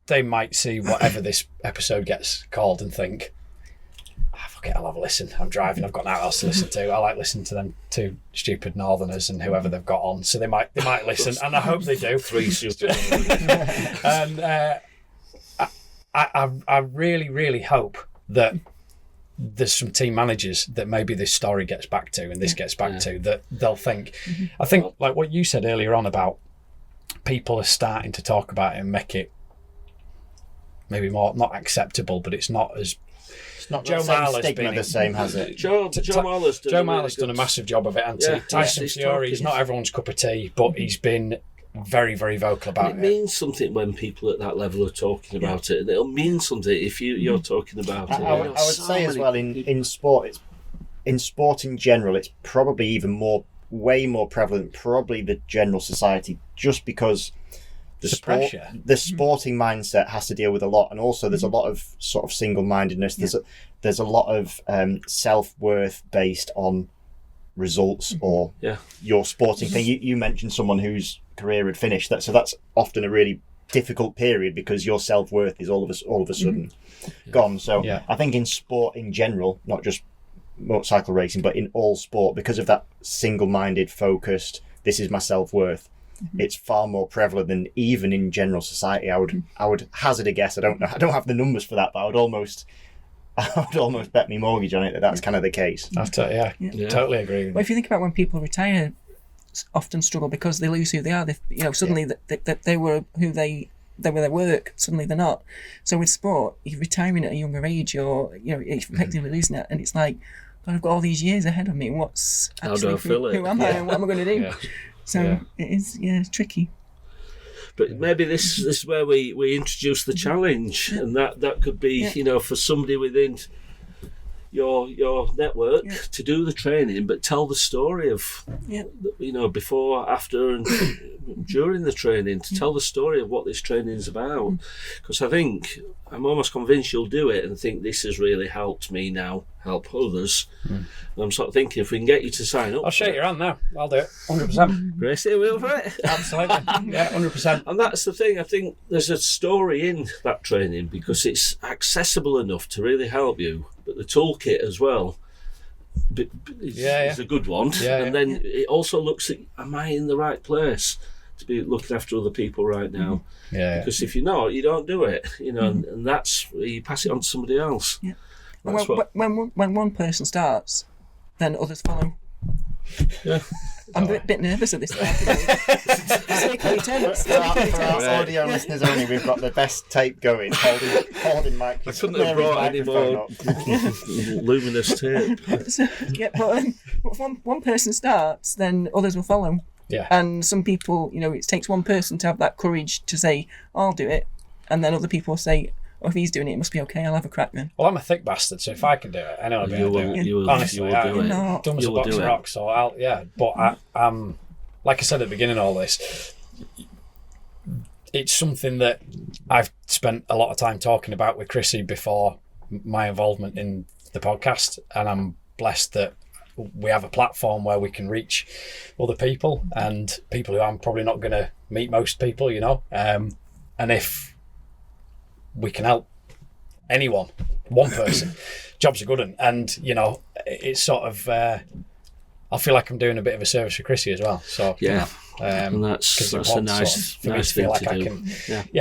they might see whatever this episode gets called and think, fuck it, I'll have a listen. I'm driving, I've got nothing else to listen to. I like listening to them two stupid northerners and whoever they've got on. So they might listen, and I hope they do. 3 stupid And I really, really hope that there's some team managers that maybe this story gets back to and this gets back to, that they'll think. I think, like what you said earlier on about people are starting to talk about it and make it maybe more, not acceptable, but it's not as... It's not Joe the same Marler's stigma been the same, has it? Joe Marler's done a massive job of it, and Tyson he's Fury is not everyone's cup of tea, but he's been very, very vocal about it. It means something when people at that level are talking about it, and it'll mean something if you're talking about it. I would say as well, in sport, in sport in general, it's probably even way more prevalent, probably the general society, just because the pressure. The sporting mindset has to deal with a lot, and also there's a lot of sort of single-mindedness. There's a lot of self-worth based on results or your sporting thing. You mentioned someone whose career had finished, so that's often a really difficult period because your self-worth is all of a sudden gone. So I think in sport in general, not just motorcycle racing, but in all sport, because of that single-minded, focused, this is my self-worth, it's far more prevalent than even in general society. I would hazard a guess. I don't know. I don't have the numbers for that, but I would almost bet me mortgage on it that's kind of the case. Totally agree with you. Well, if you think about when people retire, often struggle because they lose who they are. Suddenly that they were who they were their work. Suddenly they're not. So with sport, you're retiring at a younger age, or effectively losing it, and it's like, God, I've got all these years ahead of me. What's actually who am I and what am I going to do? Yeah. So it is tricky. But maybe this is where we introduce the challenge, and that could be for somebody within your network to do the training, but tell the story of before, after, and during the training, to tell the story of what this training is about. Because I'm almost convinced you'll do it and think, this has really helped me, now help others. And I'm sort of thinking, if we can get you to sign up, I'll shake your hand now. I'll do it 100%. Gracie will for it. Absolutely. 100%. And that's the thing, I think there's a story in that training because it's accessible enough to really help you, but the toolkit as well is a good one. And then it also looks at, am I in the right place to be looking after other people right now? Because if you're not, you don't do it, and that's, you pass it on to somebody else. When one person starts, then others follow. I'm a bit nervous at this point. For our audio listeners only, we've got the best tape going, holding mic. I couldn't have brought any more luminous tape. But if one person starts, then others will follow. And some people, it takes one person to have that courage to say, I'll do it, and then other people say, if he's doing it, it must be okay, I'll have a crack then. Well, I'm a thick bastard, so if I can do it, I know I'll be able to do it. You will Honestly, do it. Dumb as a box of rocks, so but I'm, like I said at the beginning of all this, it's something that I've spent a lot of time talking about with Chrissy before my involvement in the podcast, and I'm blessed that we have a platform where we can reach other people and people who I'm probably not going to meet most people, you know. And if we can help anyone, one person, jobs are good. And you know, it's sort of, I feel like I'm doing a bit of a service for Chrissy as well. So, Yeah. you know, And that's a nice for me to feel thing like to I do. can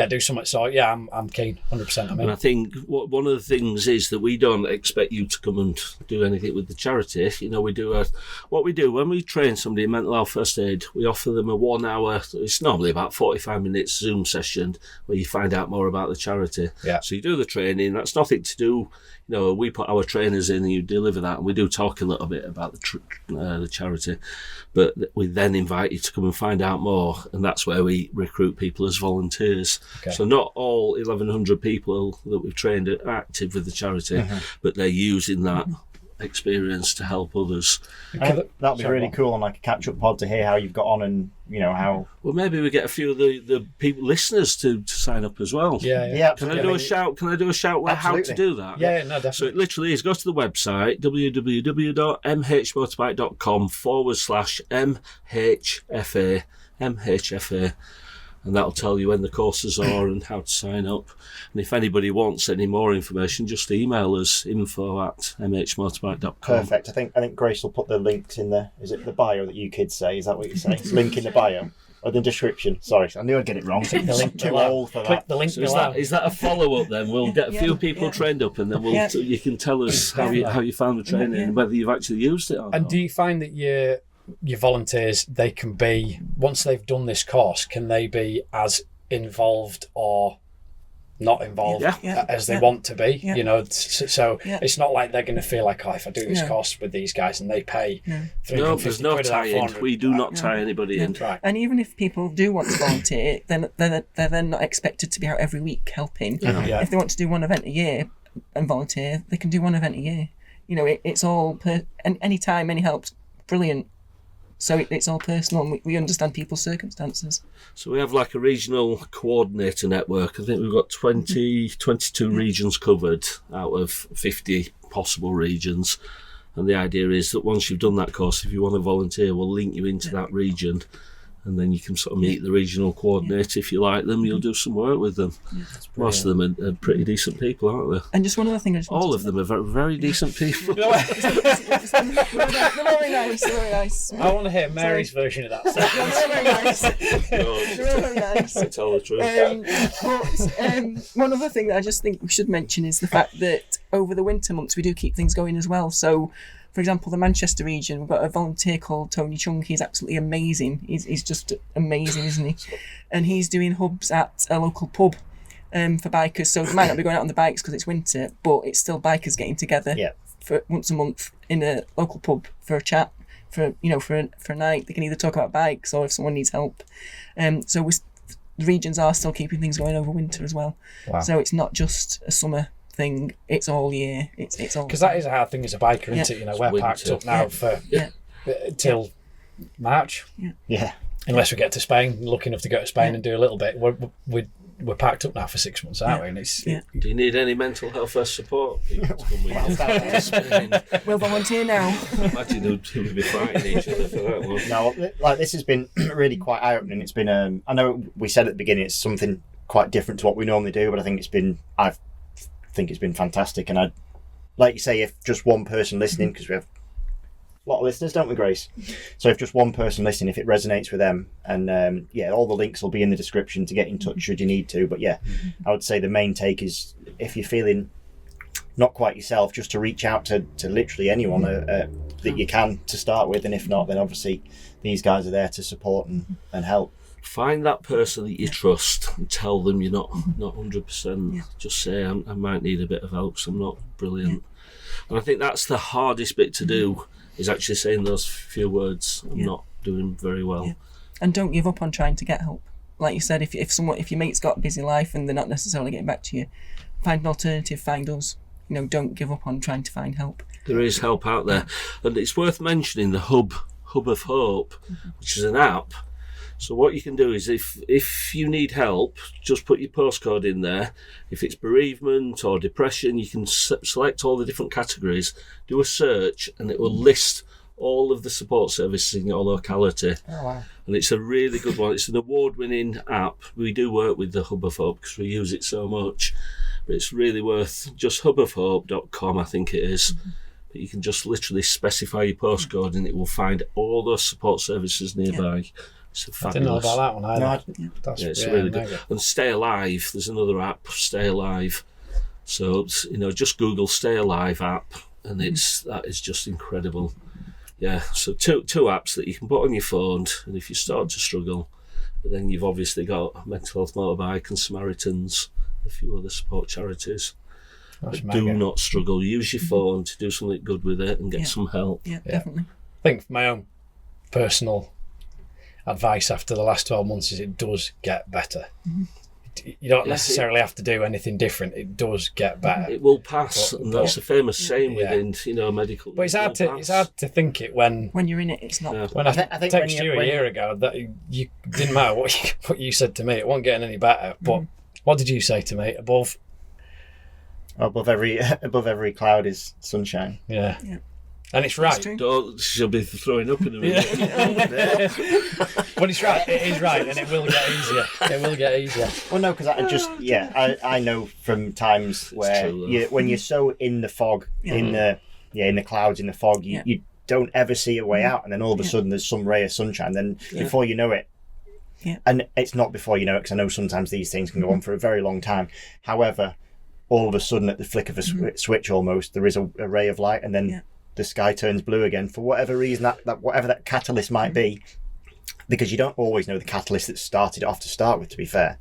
do something. So yeah, I'm keen, 100%. And I think one of the things is that we don't expect you to come and do anything with the charity. You know, what we do when we train somebody in mental health first aid, we offer them a 1 hour, it's normally about 45 minutes Zoom session where you find out more about the charity. Yeah. So you do the training, that's nothing to do, you know, we put our trainers in and you deliver that, and we do talk a little bit about the charity, but we then invite you to come and find out more, and that's where we recruit people as volunteers. Okay. So not all 1,100 people that we've trained are active with the charity, but they're using that experience to help others. That'd be really cool on like a catch-up pod to hear how you've got on, and you know how. Well, maybe we get a few of the people, listeners, to sign up as well. Yeah. Can I do a shout? Can I do a shout where how to do that? Yeah, no, definitely. So it literally is, go to the website www.mhmotorbike.com/MHFA, and that'll tell you when the courses are and how to sign up. And if anybody wants any more information, just email us info@mhmotorbike.com. Perfect. I think Grace will put the links in there. Is it the bio that you kids say? Is that what you say? It's link in the bio or the description. Sorry, I knew I'd get it wrong. The link too old for Click that. the link So below. is that a follow-up then? We'll get a few people trained up, and then you can tell us how you found the training and whether you've actually used it or And not. do you find that your volunteers, they can be, once they've done this course, can they be as involved or not involved as they want to be? You know, so it's not like they're going to feel like, oh, if I do this course with these guys and they pay No, there's no tie-in. We do not tie anybody in. Right. And even if people do want to volunteer, then they're then not expected to be out every week helping. Yeah. If they want to do one event a year and volunteer, they can do one event a year. You know, it's all and any time, any help's brilliant. So it's all personal, and we understand people's circumstances. So we have like a regional coordinator network. I think we've got 22 regions covered out of 50 possible regions. And the idea is that once you've done that course, if you want to volunteer, we'll link you into that region. And then you can sort of meet the regional coordinator. If you like them, you'll do some work with them. Most of them are pretty decent people, aren't they? And just one other thing, All of them are very, very decent people. They're very nice. They're very nice. I want to hear Mary's version of that. They're very nice. They're very nice. To tell the truth. But one other thing that I just think we should mention is the fact that over the winter months we do keep things going as well. So, for example, the Manchester region, we've got a volunteer called Tony Chung. He's absolutely amazing. He's just amazing, isn't he? And he's doing hubs at a local pub for bikers. So they might not be going out on the bikes because it's winter, but it's still bikers getting together for once a month in a local pub for a chat, for a night. They can either talk about bikes or if someone needs help. So the regions are still keeping things going over winter as well. Wow. So it's not just a summer thing, it's all year. It's all, because that is a hard thing as a biker, isn't it? You know, we're Winter. packed up now for till March, Yeah. unless we get to Spain. Lucky enough to go to Spain and do a little bit. We're packed up now for 6 months, aren't we? And it's Do you need any mental health support? People to come with you. We'll volunteer now. Imagine they'd be fighting each other for that one. No, like this has been really quite eye-opening. It's been, I know we said at the beginning it's something quite different to what we normally do, but I think it's been fantastic. And I'd like you say, if just one person listening, because we have a lot of listeners, don't we, Grace? So if just one person listening, if it resonates with them, and all the links will be in the description to get in touch should you need to. But I would say the main take is if you're feeling not quite yourself, just to reach out to literally anyone that you can to start with, and if not, then obviously these guys are there to support and help. Find that person that you trust and tell them you're not 100%. Just say, I might need a bit of help, so I'm not brilliant. And I think that's the hardest bit to do, is actually saying those few words, I'm not doing very well. And don't give up on trying to get help. Like you said, if your mate's got a busy life and they're not necessarily getting back to you, find an alternative, find us. Don't give up on trying to find help. There is help out there. And it's worth mentioning the Hub of Hope, which is an app. So what you can do is if you need help, just put your postcode in there. If it's bereavement or depression, you can select all the different categories, do a search, and it will list all of the support services in your locality. Oh, wow. And it's a really good one. It's an award-winning app. We do work with the Hub of Hope because we use it so much. But it's really worth just hubofhope.com, I think it is. But you can just literally specify your postcode and it will find all those support services nearby. It's I didn't know fabulous. about that one either. No, That's It's really good. mega. And Stay Alive, there's another app, Stay Alive. So, just Google Stay Alive app and that is just incredible. Yeah, so two apps that you can put on your phone, and if you start to struggle, then you've obviously got Mental Health Motorbike and Samaritans, a few other support charities. That's But do mega. not struggle. Use your phone to do something good with it and get some help. Yeah, definitely. I think my own personal advice after the last 12 months is it does get better. You don't necessarily have to do anything different. It does get better. It will pass, and that's a famous saying Yeah. within medical. But it's it hard will to pass. think it when When you're in it, it's not. Yeah. when I, I think texted when you a when year ago that you didn't matter what you said to me. It wasn't getting any better. But what did you say to me? Above, above every cloud is sunshine. yeah. Yeah. And it's right. true. She'll be throwing up in a minute. But it's right. It is right, and it will get easier. It will get easier. Well, no, because I know from times where true, when you're so in the fog, in the clouds, in the fog, you don't ever see a way out, and then all of a sudden there's some ray of sunshine. Then before you know it, and it's not before you know it, because I know sometimes these things can go on for a very long time. However, all of a sudden at the flick of a switch, almost there is a ray of light, and then the sky turns blue again for whatever reason, that whatever that catalyst might be. Because you don't always know the catalyst that started it off to start with, to be fair,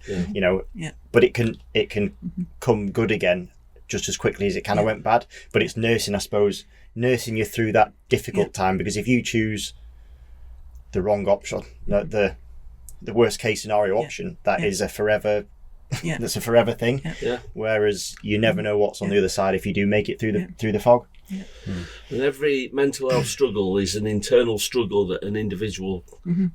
but it can come good again just as quickly as it kind of went bad. But it's nursing you through that difficult time, because if you choose the wrong option, the worst case scenario option, that is a forever that's a forever thing. Whereas you never know what's on the other side if you do make it through the fog. And every mental health struggle is an internal struggle that an individual.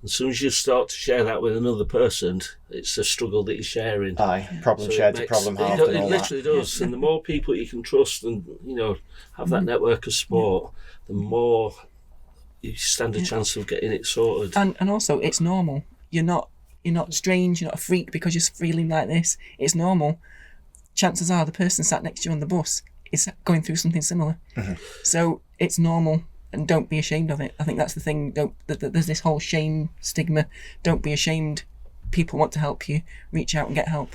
As soon as you start to share that with another person, it's a struggle that you're sharing. Problem So shared it to makes- problem halved. It and all that. literally does. And the more people you can trust and have that network of support, the more you stand a chance of getting it sorted. And also, it's normal. You're not strange. You're not a freak because you're feeling like this. It's normal. Chances are the person sat next to you on the bus is going through something similar. So it's normal, and don't be ashamed of it. I think that's the thing. There's this whole shame stigma. Don't be ashamed. People want to help you. Reach out and get help.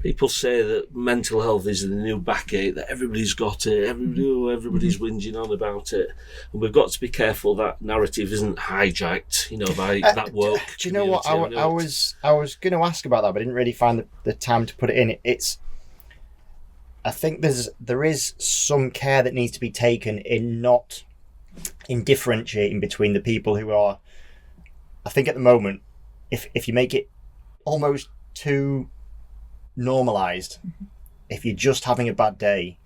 People say that mental health is the new backache, that everybody's got it, everybody's whinging on about it. And we've got to be careful that narrative isn't hijacked, by that woke Do you know what? community. I was going to ask about that, but I didn't really find the time to put it in. I think there is some care that needs to be taken in differentiating between the people who are. I think at the moment, if you make it almost too normalised, if you're just having a bad day,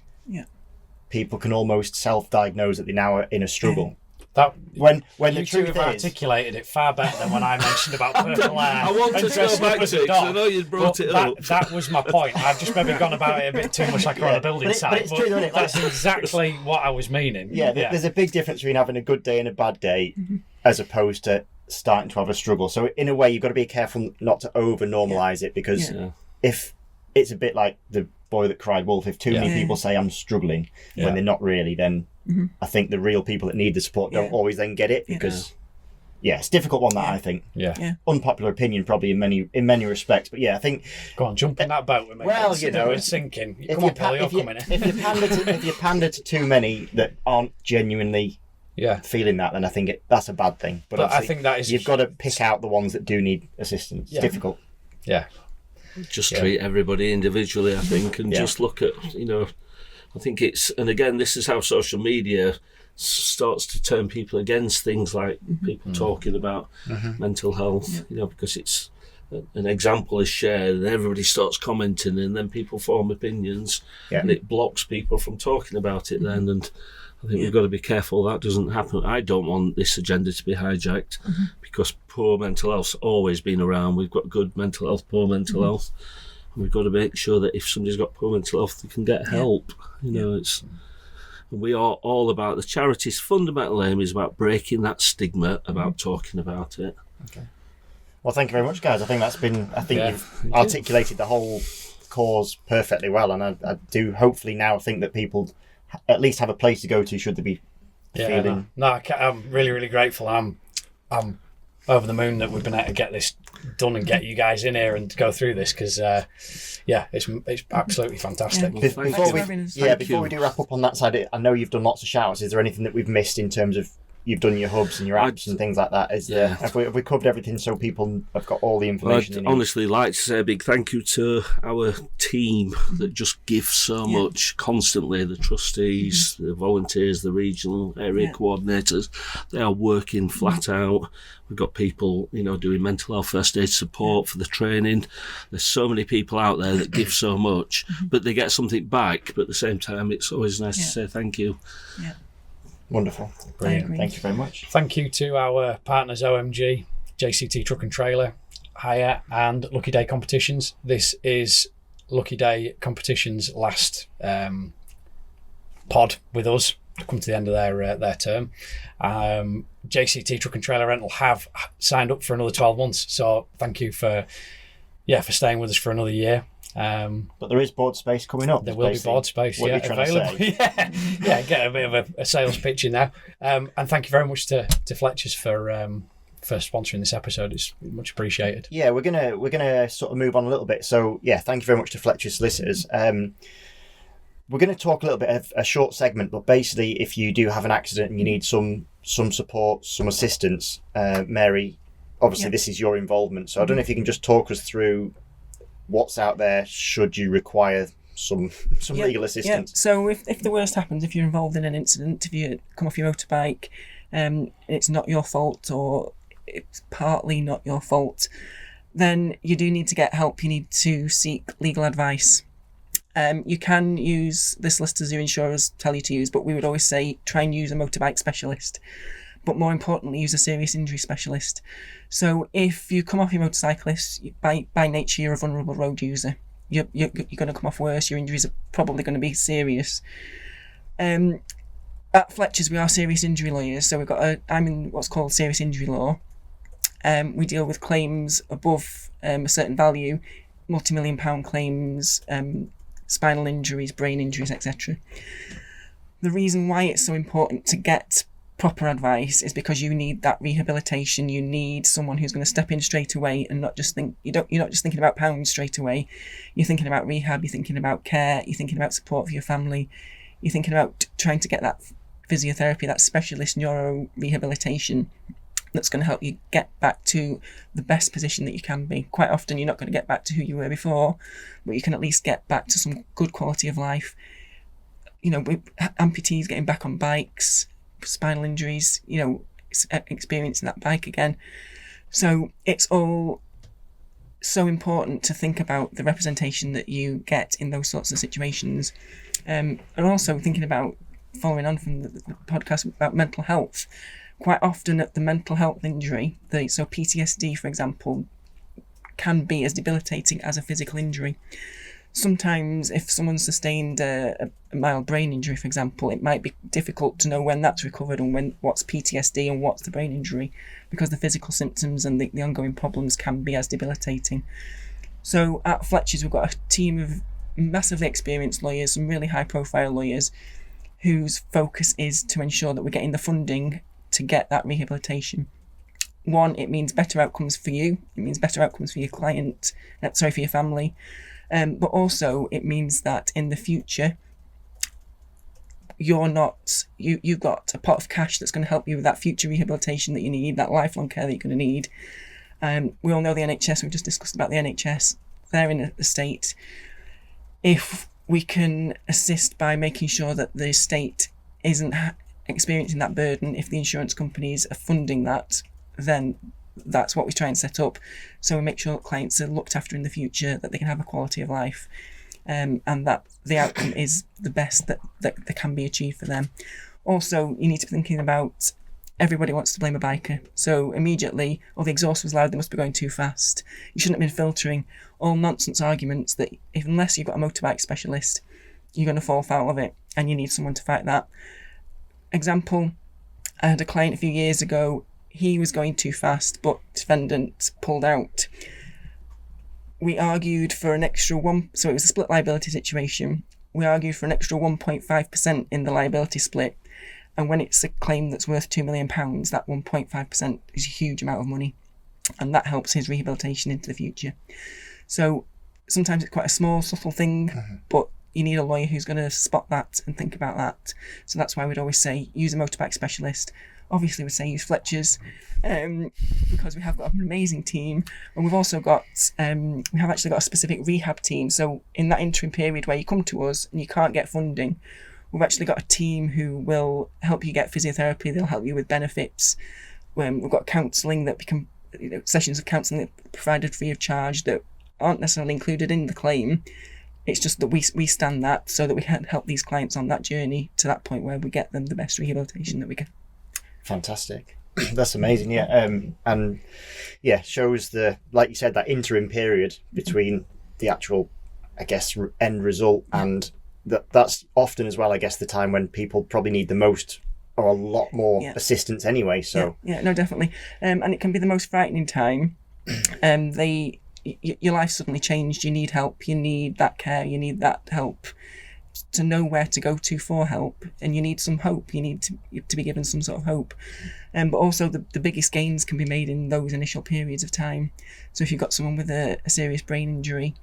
people can almost self-diagnose that they now are in a struggle. That When you the two truth have is, articulated it far better than when I mentioned about purple hair. I want and to go dressing up back as to a it, 'cause I dog. know you brought But it up. That was my point. I've just maybe gone about it a bit too much like we're on a building but site. it's true, isn't it? Like- That's exactly what I was meaning. there's a big difference between having a good day and a bad day, as opposed to starting to have a struggle. So in a way, you've got to be careful not to over normalise it, because if it's a bit like the boy that cried wolf, if too many people say I'm struggling when they're not really, then I think the real people that need the support don't always then get it, because it's a difficult one, that I think. Unpopular opinion probably in many respects, but I think Go on, jump in that boat with me. Well, it's sinking. Come on, Paul, you're coming in. if you pander to too many that aren't genuinely feeling that, then I think that's a bad thing. But I obviously think that is you've got to pick out the ones that do need assistance. It's difficult. Yeah. Just treat everybody individually, I think, and just look at, I think and again, this is how social media starts to turn people against things like people talking about mental health, because it's an example is shared and everybody starts commenting, and then people form opinions and it blocks people from talking about it then. And I think we've got to be careful that doesn't happen. I don't want this agenda to be hijacked, because poor mental health's always been around. We've got good mental health, poor mental health, and we've got to make sure that if somebody's got poor mental health, they can get help. We are all about, the charity's fundamental aim is about breaking that stigma about talking about it. Okay. Well, thank you very much, guys. I think you've articulated the whole cause perfectly well, and I do hopefully now think that people at least have a place to go to should they be feeling. No, I'm really, really grateful. I'm over the moon that we've been able to get this done and get you guys in here and go through this, because it's absolutely fantastic. Yeah. Before we do wrap up on that side, I know you've done lots of shouts. Is there anything that we've missed in terms of you've done your hubs and your apps and things like that? Have we covered everything so people have got all the information? I'd honestly like to say a big thank you to our team that just give so much constantly. The trustees, the volunteers, the regional area coordinators, they are working flat out. We've got people, doing mental health first aid support for the training. There's so many people out there that give so much, but they get something back. But at the same time, it's always nice to say thank you. Yeah. Wonderful. Brilliant. Thank you very much. Thank you to our partners OMG, JCT Truck and Trailer, Hire and Lucky Day Competitions. This is Lucky Day Competitions' last pod with us to come to the end of their term. JCT Truck and Trailer Rental have signed up for another 12 months, so thank you for staying with us for another year. But there is board space coming up. There will be board space, available. Get a bit of a sales pitch in there. And thank you very much to Fletcher's for sponsoring this episode. It's much appreciated. Yeah, we're gonna sort of move on a little bit. So thank you very much to Fletcher's solicitors. We're going to talk a little bit of a short segment, but basically, if you do have an accident and you need some support, some assistance, Mary, obviously this is your involvement. So I don't know if you can just talk us through what's out there should you require some legal assistance. Yeah. So if the worst happens, if you're involved in an incident, if you come off your motorbike, it's not your fault or it's partly not your fault, then you do need to get help. You need to seek legal advice. You can use the solicitors your insurers tell you to use, but we would always say try and use a motorbike specialist. But more importantly, use a serious injury specialist. So if you come off your motorcyclist, by nature you're a vulnerable road user. You're going to come off worse. Your injuries are probably going to be serious. At Fletcher's, we are serious injury lawyers. So I'm in what's called serious injury law. We deal with claims above a certain value, multi-million-pound claims, spinal injuries, brain injuries, etc. The reason why it's so important to get proper advice is because you need that rehabilitation. You need someone who's going to step in straight away and not just think. You're not just thinking about pounds straight away. You're thinking about rehab. You're thinking about care. You're thinking about support for your family. You're thinking about trying to get that physiotherapy, that specialist neuro rehabilitation that's going to help you get back to the best position that you can be. Quite often you're not going to get back to who you were before, but you can at least get back to some good quality of life. With amputees getting back on bikes, spinal injuries, experiencing that bike again. So it's all so important to think about the representation that you get in those sorts of situations. And also thinking about, following on from the podcast about mental health, quite often at the mental health injury, so PTSD, for example, can be as debilitating as a physical injury. Sometimes if someone's sustained a mild brain injury, for example, it might be difficult to know when that's recovered and what's PTSD and what's the brain injury, because the physical symptoms and the ongoing problems can be as debilitating. So at Fletcher's, we've got a team of massively experienced lawyers, some really high-profile lawyers, whose focus is to ensure that we're getting the funding to get that rehabilitation. One, it means better outcomes for you. It means better outcomes for your client, for your family. But also it means that in the future, you've got a pot of cash that's going to help you with that future rehabilitation that you need, that lifelong care that you're going to need. We all know the NHS. We've just discussed about the NHS. They're in a state. If we can assist by making sure that the state isn't experiencing that burden, if the insurance companies are funding that, then that's what we try and set up. So we make sure that clients are looked after in the future, that they can have a quality of life, and that the outcome is the best that can be achieved for them. Also, you need to be thinking about, everybody wants to blame a biker. So immediately, the exhaust was loud, they must be going too fast. You shouldn't have been filtering. All nonsense arguments that unless you've got a motorbike specialist, you're going to fall foul of it, and you need someone to fight that. Example, I had a client a few years ago. He was going too fast, but defendant pulled out. We argued for an extra so it was a split liability situation. We argued for an extra 1.5% in the liability split. And when it's a claim that's worth £2 million, that 1.5% is a huge amount of money. And that helps his rehabilitation into the future. So sometimes it's quite a small, subtle thing, but you need a lawyer who's going to spot that and think about that. So that's why we'd always say use a motorbike specialist. Obviously, we'd say use Fletcher's because we have got an amazing team, and we've also got we have actually got a specific rehab team. So in that interim period where you come to us and you can't get funding, we've actually got a team who will help you get physiotherapy. They'll help you with benefits. We've got counselling that become sessions of counselling that are provided free of charge that aren't necessarily included in the claim. It's just that we stand that so that we can help these clients on that journey to that point where we get them the best rehabilitation that we can. Fantastic. That's amazing. Yeah. And yeah, shows the, like you said, that interim period between the actual, I guess, end result, and that's often as well, I guess, the time when people probably need the most or a lot more assistance anyway. So yeah, no, definitely. And it can be the most frightening time. Your life suddenly changed. You need help. You need that care. You need that help to know where to go to for help, and you need some hope. You need to be given some sort of hope. But also the biggest gains can be made in those initial periods of time. So if you've got someone with a serious brain injury,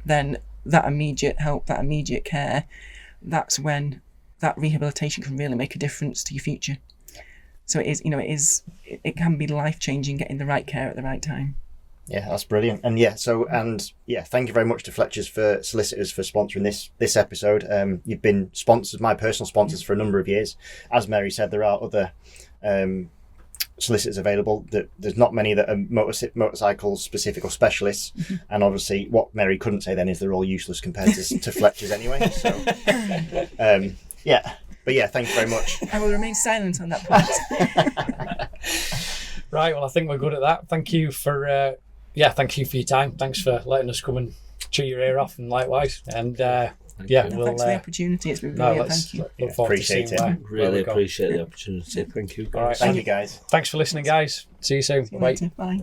then that immediate help, that immediate care, that's when that rehabilitation can really make a difference to your future. So it can be life-changing getting the right care at the right time. Yeah, that's brilliant. And thank you very much to Fletcher's for solicitors for sponsoring this episode. You've been sponsors, my personal sponsors, for a number of years. As Mary said, there are other solicitors available. There's not many that are motorcycle specific or specialists. And obviously what Mary couldn't say then is they're all useless compared to Fletcher's anyway. So but yeah, thank you very much. I will remain silent on that point. Right, well, I think we're good at that. Thank you for thank you for your time. Thanks for letting us come and chew your ear off, and likewise. And thanks for the opportunity. It's been brilliant. Thank you. Look forward to seeing Really appreciate the opportunity. Thank you, guys. All right, Thank you, guys. Thanks for listening, guys. See you soon. See you later. Bye.